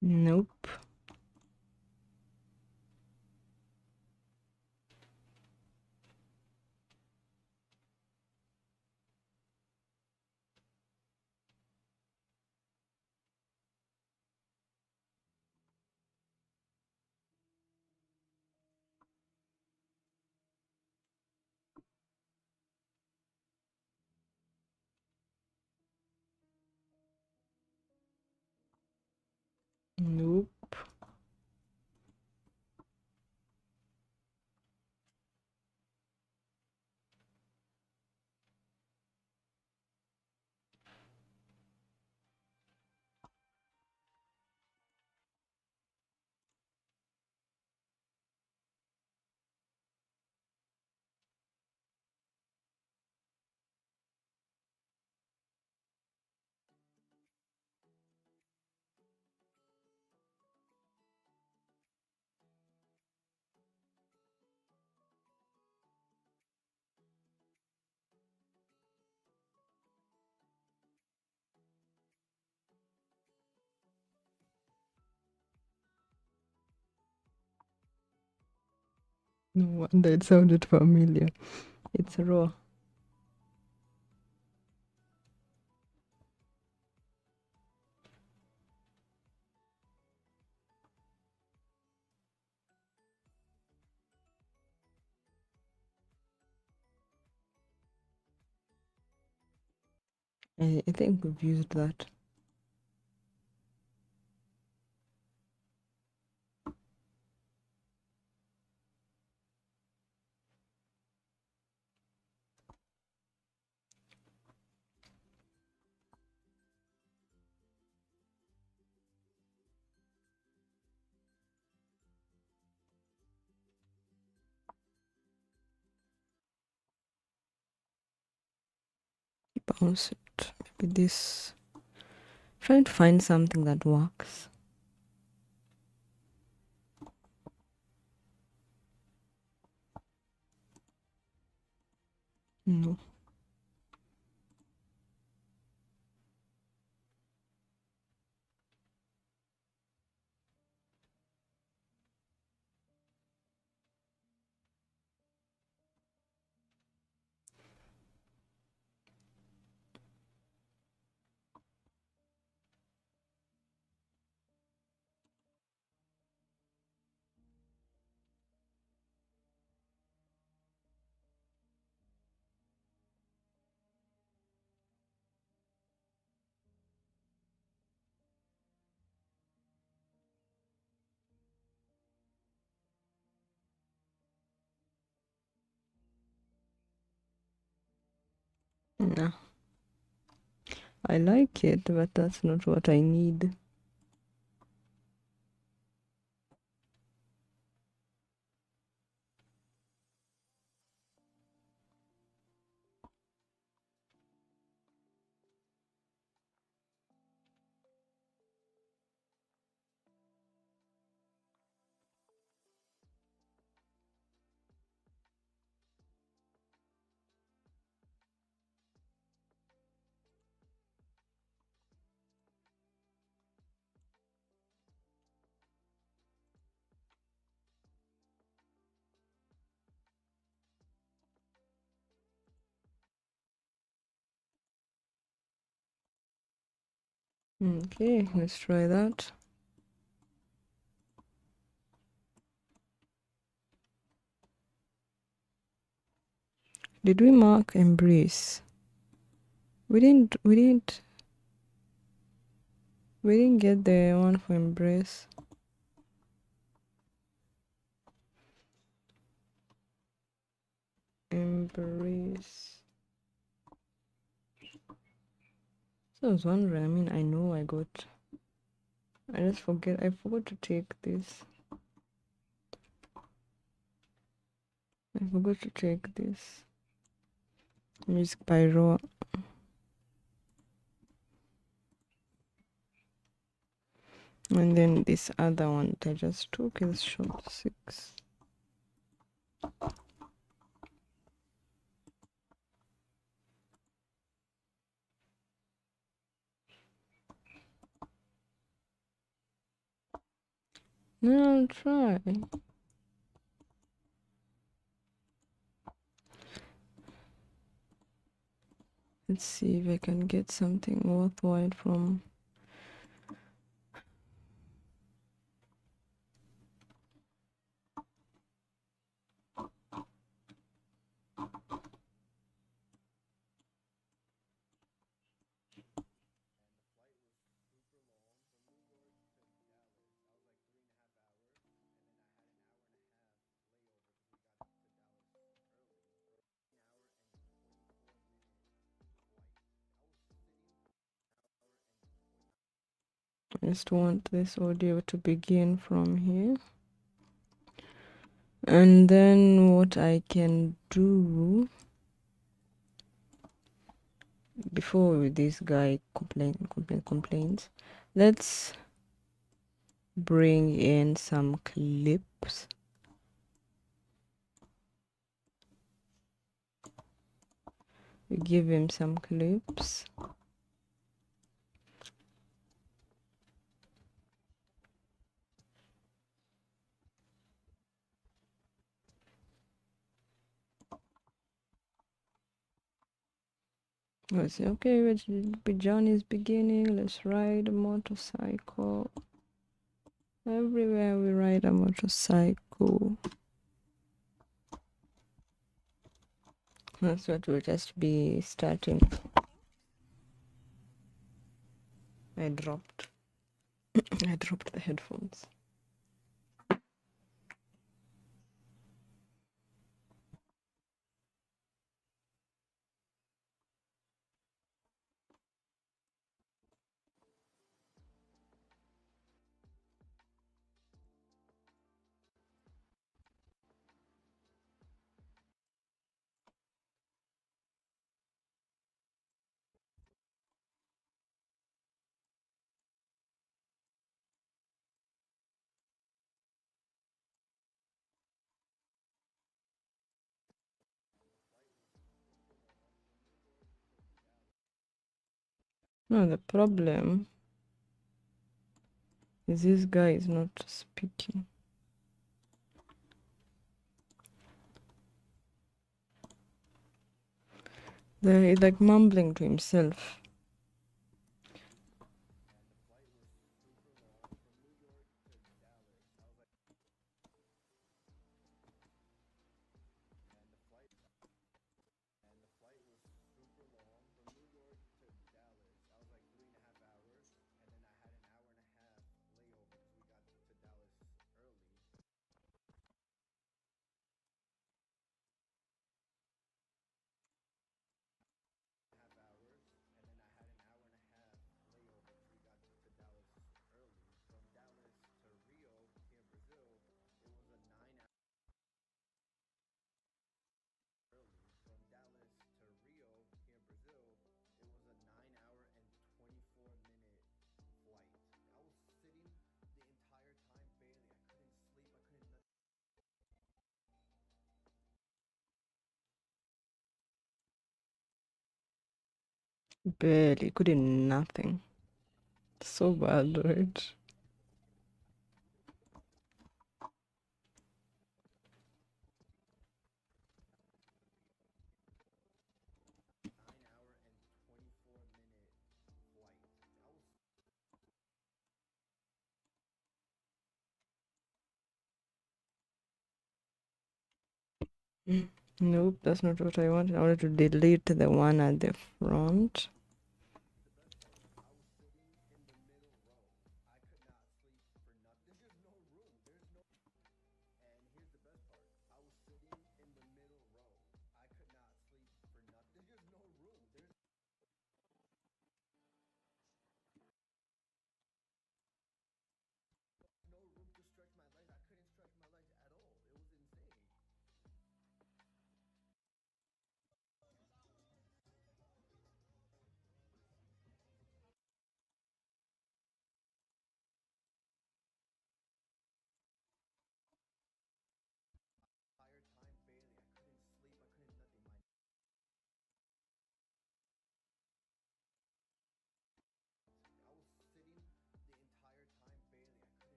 Nope. Nope. No wonder it sounded familiar. It's raw. I think we've used that. Bounce it. Maybe this. Trying to find something that works. No. No. I like it, but that's not what I need. Okay, let's try that. Did we mark embrace? We didn't get the one for embrace. Embrace. So I was wondering, I mean, I know I forgot to take this. I forgot to take this. Music by Roa. And then this other one that I just took is short 6. No, I'll try. Let's see if I can get something worthwhile from. I just want this audio to begin from here. And then what I can do before this guy complains, let's bring in some clips. We give him some clips. Let's say, okay, with Johnny's beginning, let's ride a motorcycle. Everywhere we ride a motorcycle. That's what we'll just be starting. I dropped the headphones. No, the problem is this guy is not speaking. He's like mumbling to himself. Barely, couldn't nothing. So bad, right? Nope, that's not what I wanted. I wanted to delete the one at the front.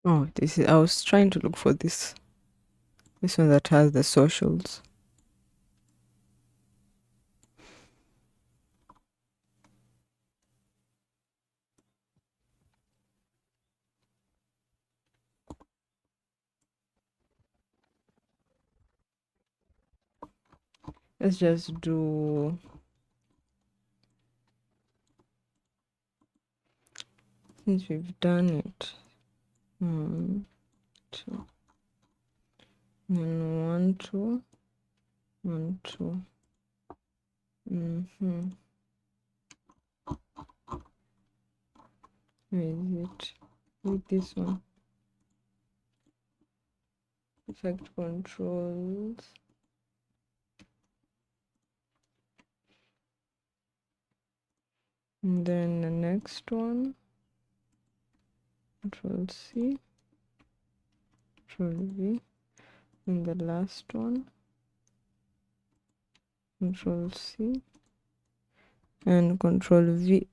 Oh, this is, I was trying to look for this one that has the socials. Let's just do, since we've done it, 1, 2, and 1, 2, 1, 2. Where is it? With this one. Effect controls. And then the next one. Control C. Control V. And the last one. Control C. And Control V.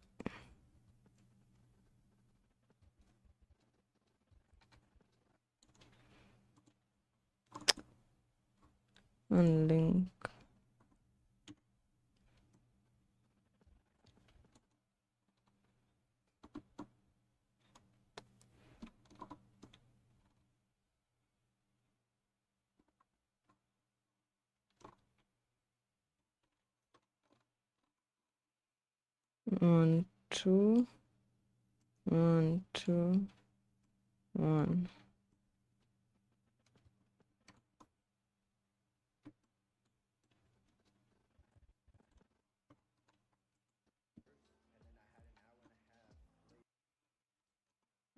Unlink. One, two, 1, 2, 1.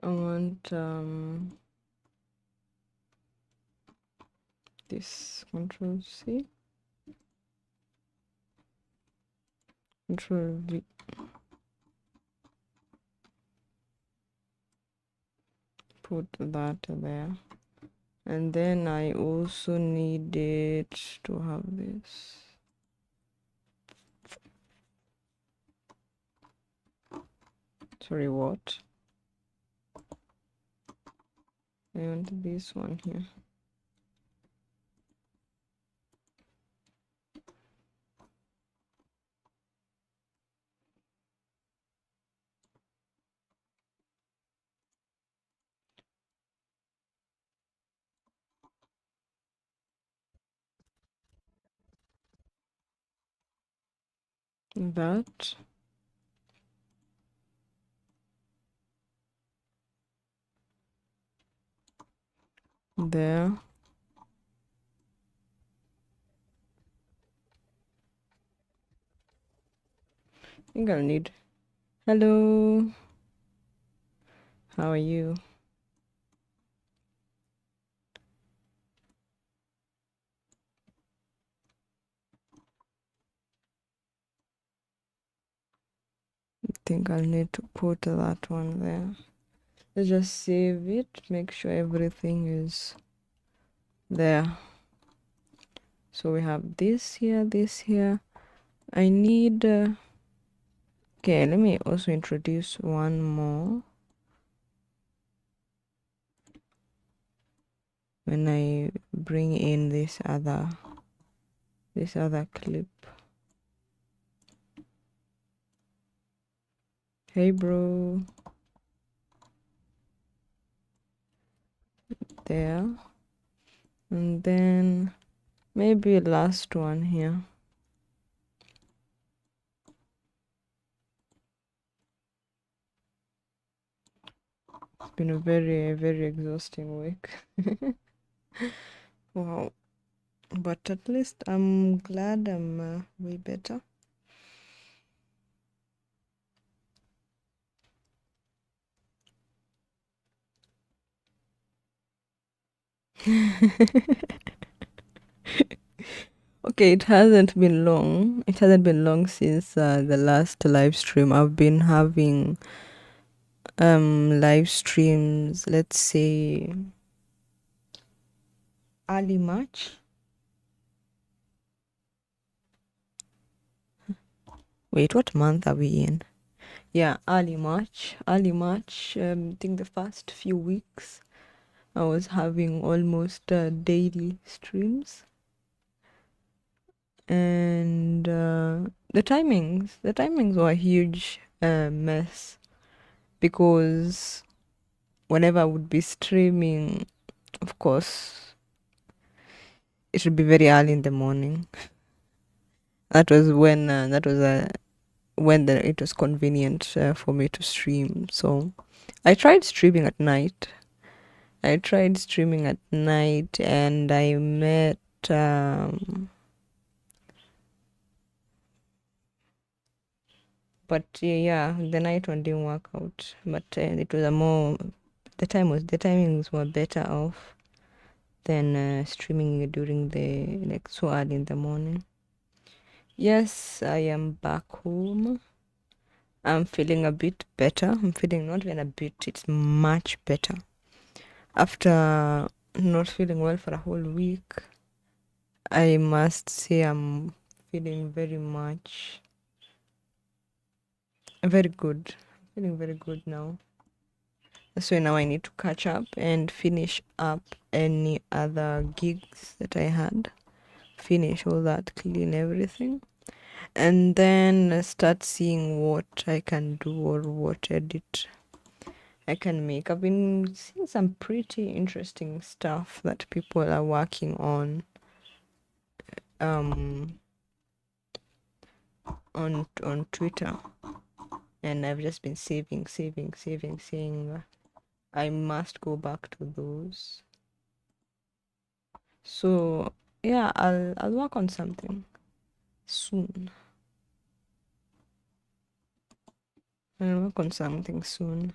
I want this. Control C. Control V. Put that there. And then I also need it to have this. Sorry, what? I want this one here. That. There. I think I'll need. Hello. How are you? I think I'll need to put that one there. Let's just save it. Make sure everything is there. So we have this here, this here. I need. Okay, let me also introduce one more. When I bring in this other clip. Hey bro. There. And then maybe last one here. It's been a very, very exhausting week. Wow. But at least I'm glad I'm way better. Okay, it hasn't been long. It hasn't been long since the last live stream. I've been having live streams, let's say early March. Wait, what month are we in? Yeah, early March. I think the first few weeks I was having almost daily streams, and the timings were a huge mess, because whenever I would be streaming, of course, it would be very early in the morning. That was when it was convenient for me to stream. So I tried streaming at night. And I met. But yeah, the night one didn't work out. But it was a more. The timings were better off than streaming during the like so early in the morning. Yes, I am back home. I'm feeling a bit better. I'm feeling not even a bit, it's much better. After not feeling well for a whole week, I must say I'm feeling very good. Feeling very good now. So now I need to catch up and finish up any other gigs that I had. Finish all that, clean everything. And then start seeing what I can do or what edit I can make. I've been seeing some pretty interesting stuff that people are working um on Twitter, and I've just been saving, saying I must go back to those. So yeah, I'll work on something soon. I'll work on something soon.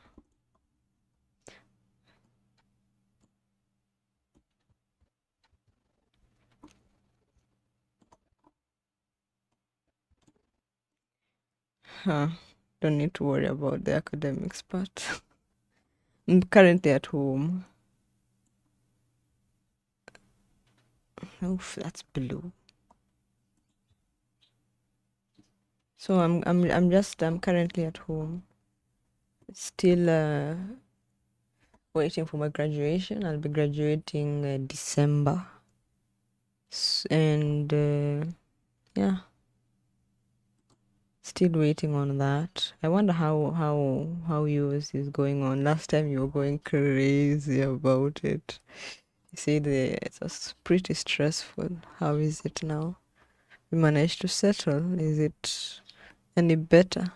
Huh. Don't need to worry about the academics part. I'm currently at home. Oof, that's blue. So I'm currently at home. Still waiting for my graduation. I'll be graduating December. And yeah, still waiting on that. I wonder how yours is going on. Last time you were going crazy about it. You said it was pretty stressful. How is it now? You managed to settle? Is it any better?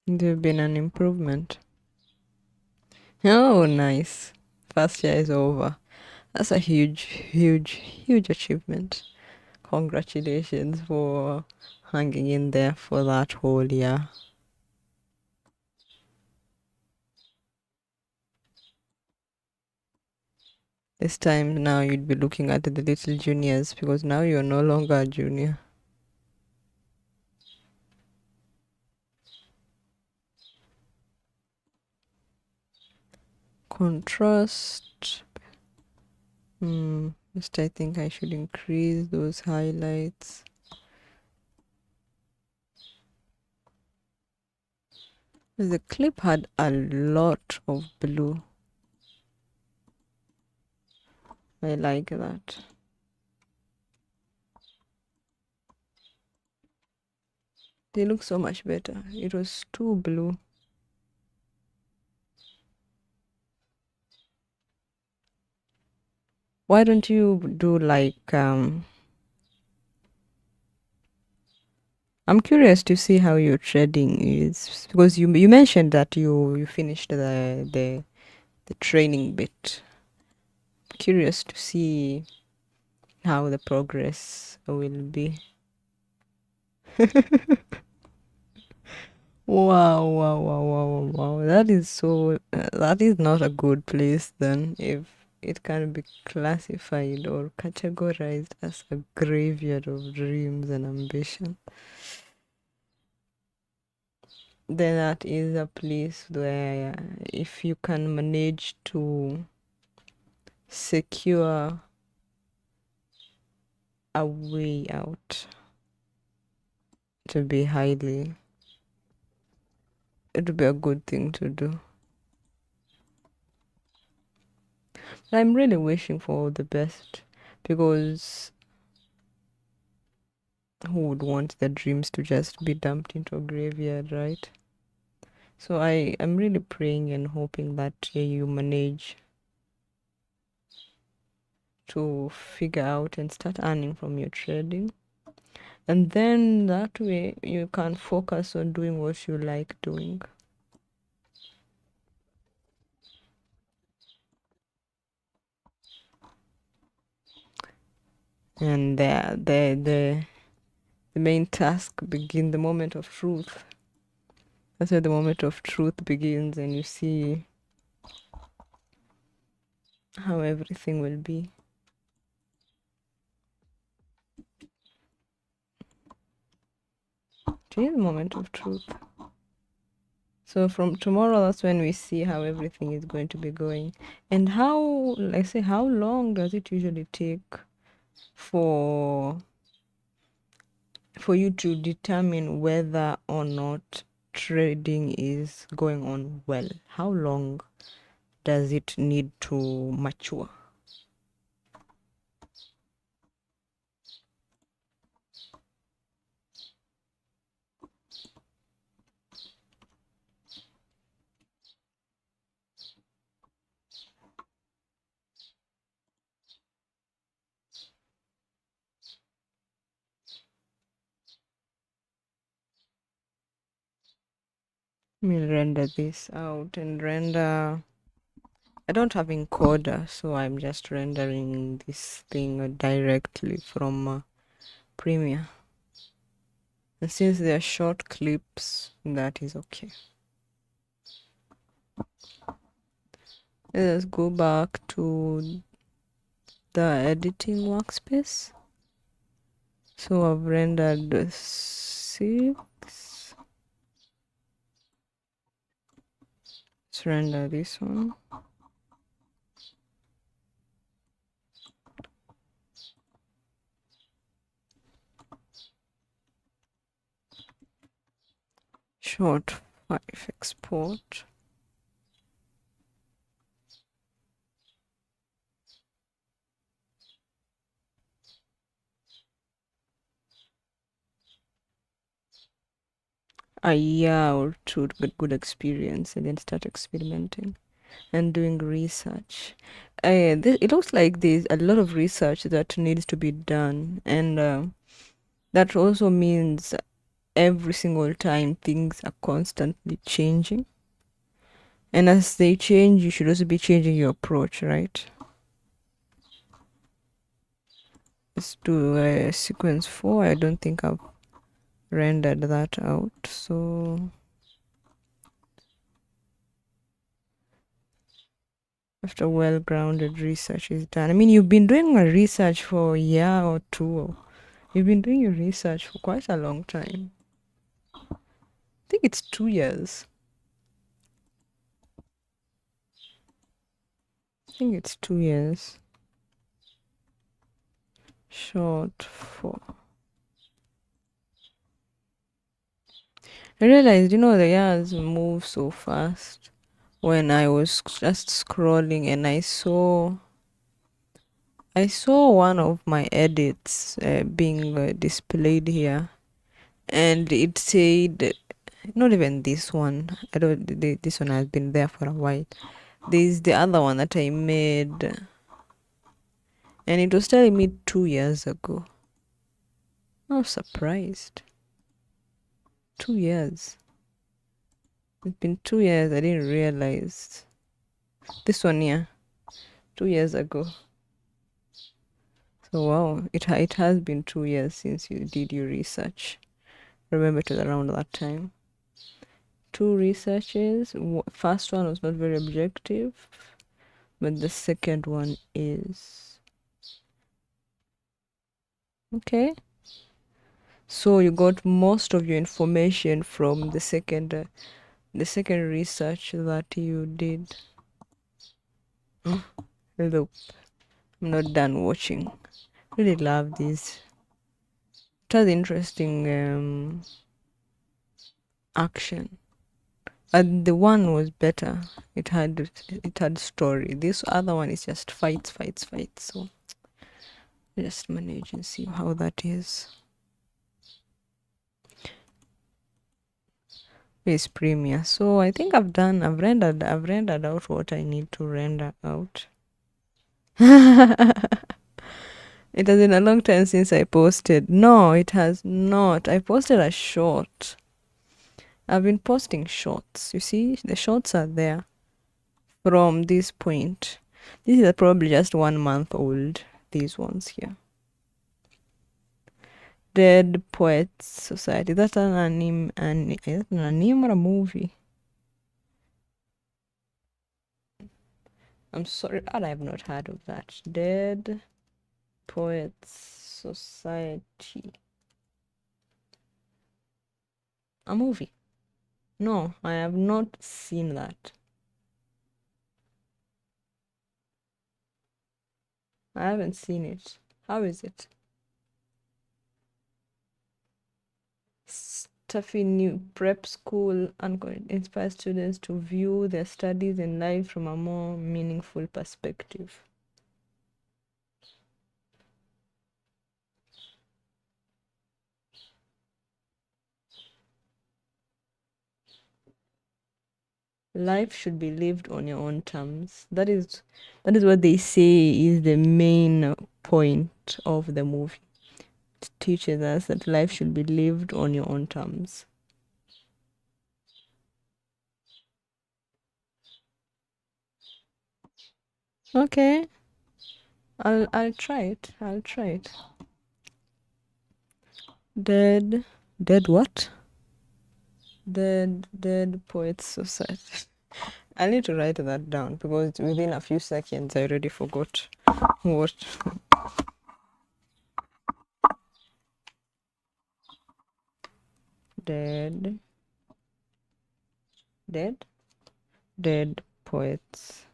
There's been an improvement. Oh, nice. First year is over. That's a huge achievement. Congratulations for hanging in there for that whole year. This time now you'd be looking at the little juniors, because now you're no longer a junior. Contrast. Just I think I should increase those highlights. The clip had a lot of blue. I like that. They look so much better. It was too blue. Why don't you do like I'm curious to see how your trading is, because you mentioned that you finished the training bit. Curious to see how the progress will be. Wow. That is so. That is not a good place then, if it can be classified or categorized as a graveyard of dreams and ambition. then that is a place where if you can manage to secure a way out, to be highly, it would be a good thing to do. But I'm really wishing for all the best, because who would want their dreams to just be dumped into a graveyard, right? So I'm really praying and hoping that you manage to figure out and start earning from your trading. And then that way you can focus on doing what you like doing. And the main task begin the moment of truth. That's where the moment of truth begins, and you see how everything will be. Today is the moment of truth. So from tomorrow, that's when we see how everything is going to be going. And how, like say, how long does it usually take for you to determine whether or not trading is going on well? How long does it need to mature? Let me render this out and render. I don't have encoder, so I'm just rendering this thing directly from Premiere. And since they are short clips, that is okay. Let's go back to the editing workspace. So I've rendered 6. Let's render this one. Short 5 export. A year or two to get good experience, and then start experimenting and doing research. It looks like there's a lot of research that needs to be done, and that also means every single time things are constantly changing, and as they change, you should also be changing your approach, right? Let's do sequence 4. I don't think I've rendered that out, so after well-grounded research is done. I mean, you've been doing a research for a year or two. You've been doing your research for quite a long time. I think it's 2 years. I think it's 2 years. Short 4. I realized, the years move so fast. When I was just scrolling and I saw one of my edits being displayed here, and it said, not even this one. I don't. This one has been there for a while. There's the other one that I made, and it was telling me 2 years ago. I was surprised. 2 years. It's been 2 years. I didn't realize. This one, yeah, 2 years ago. So wow, it has been 2 years since you did your research. Remember, it was around that time. 2 researches. First one was not very objective, but the second one is okay. So you got most of your information from the second research that you did. Look, I'm not done watching. Really love this. It was interesting action. The one was better. It had story. This other one is just fights, fights, fights. So just manage and see how that is. It's Premiere. So I think I've rendered out what I need to render out. It has been a long time since I posted. No, it has not. I posted a short. I've been posting shorts. You see, the shorts are there from this point. This is probably just 1 month old. These ones here. Dead Poets Society. That's an anime or a movie? I'm sorry, I have not heard of that. Dead Poets Society. A movie? No, I have not seen that. I haven't seen it. How is it? Stuffy new prep school inspires students to view their studies and life from a more meaningful perspective. Life should be lived on your own terms. That is what they say is the main point of the movie. It teaches us that life should be lived on your own terms. Okay. I'll try it. I'll try it. Dead what? Dead Poets Society. I need to write that down because within a few seconds I already forgot what. Dead. Dead? Dead Poets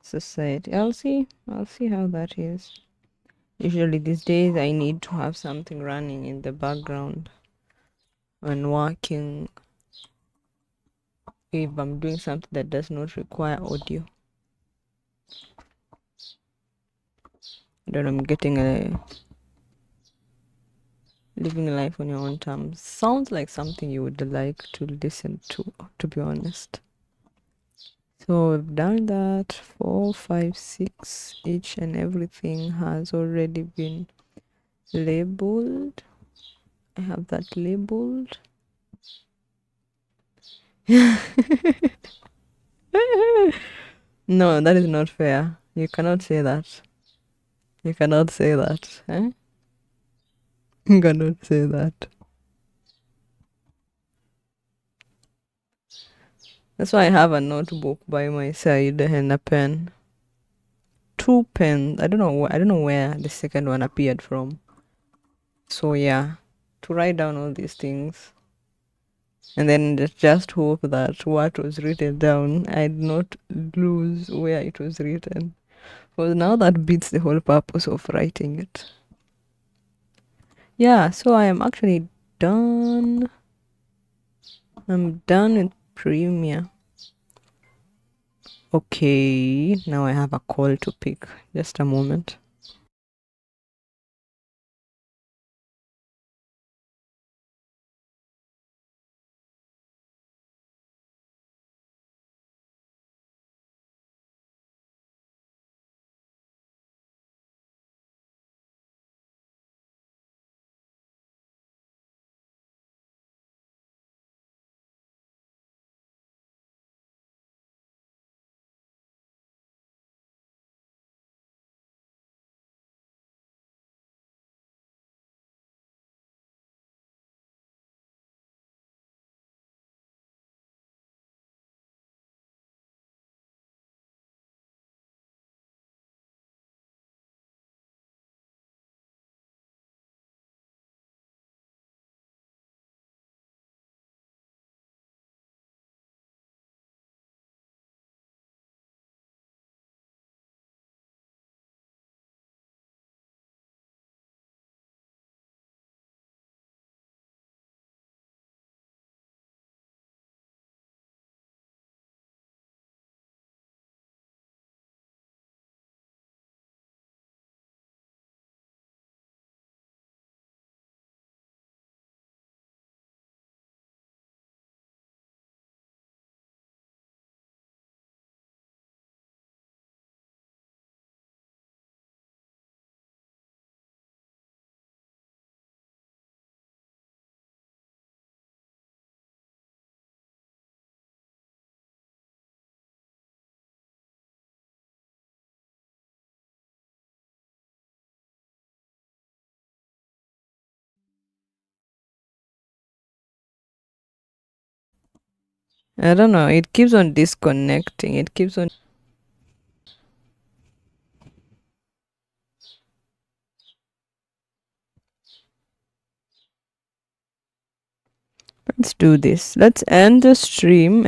Society. I'll see how that is. Usually these days I need to have something running in the background when working, if I'm doing something that does not require audio. Then I'm getting a living life on your own terms. Sounds like something you would like to listen to be honest. So we've done that. 4, 5, 6. Each and everything has already been labeled. I have that labeled. No, that is not fair. You cannot say that. You cannot say that. Eh? You cannot say that. That's why I have a notebook by my side and a pen. 2 pens. I don't know where the second one appeared from. So yeah, to write down all these things. And then just hope that what was written down I'd not lose where it was written. Because now that beats the whole purpose of writing it. Yeah, so I am actually done. I'm done with Premiere. Okay, now I have a call to pick. Just a moment. I don't know. It keeps on disconnecting. It keeps on. Let's do this. Let's end the stream and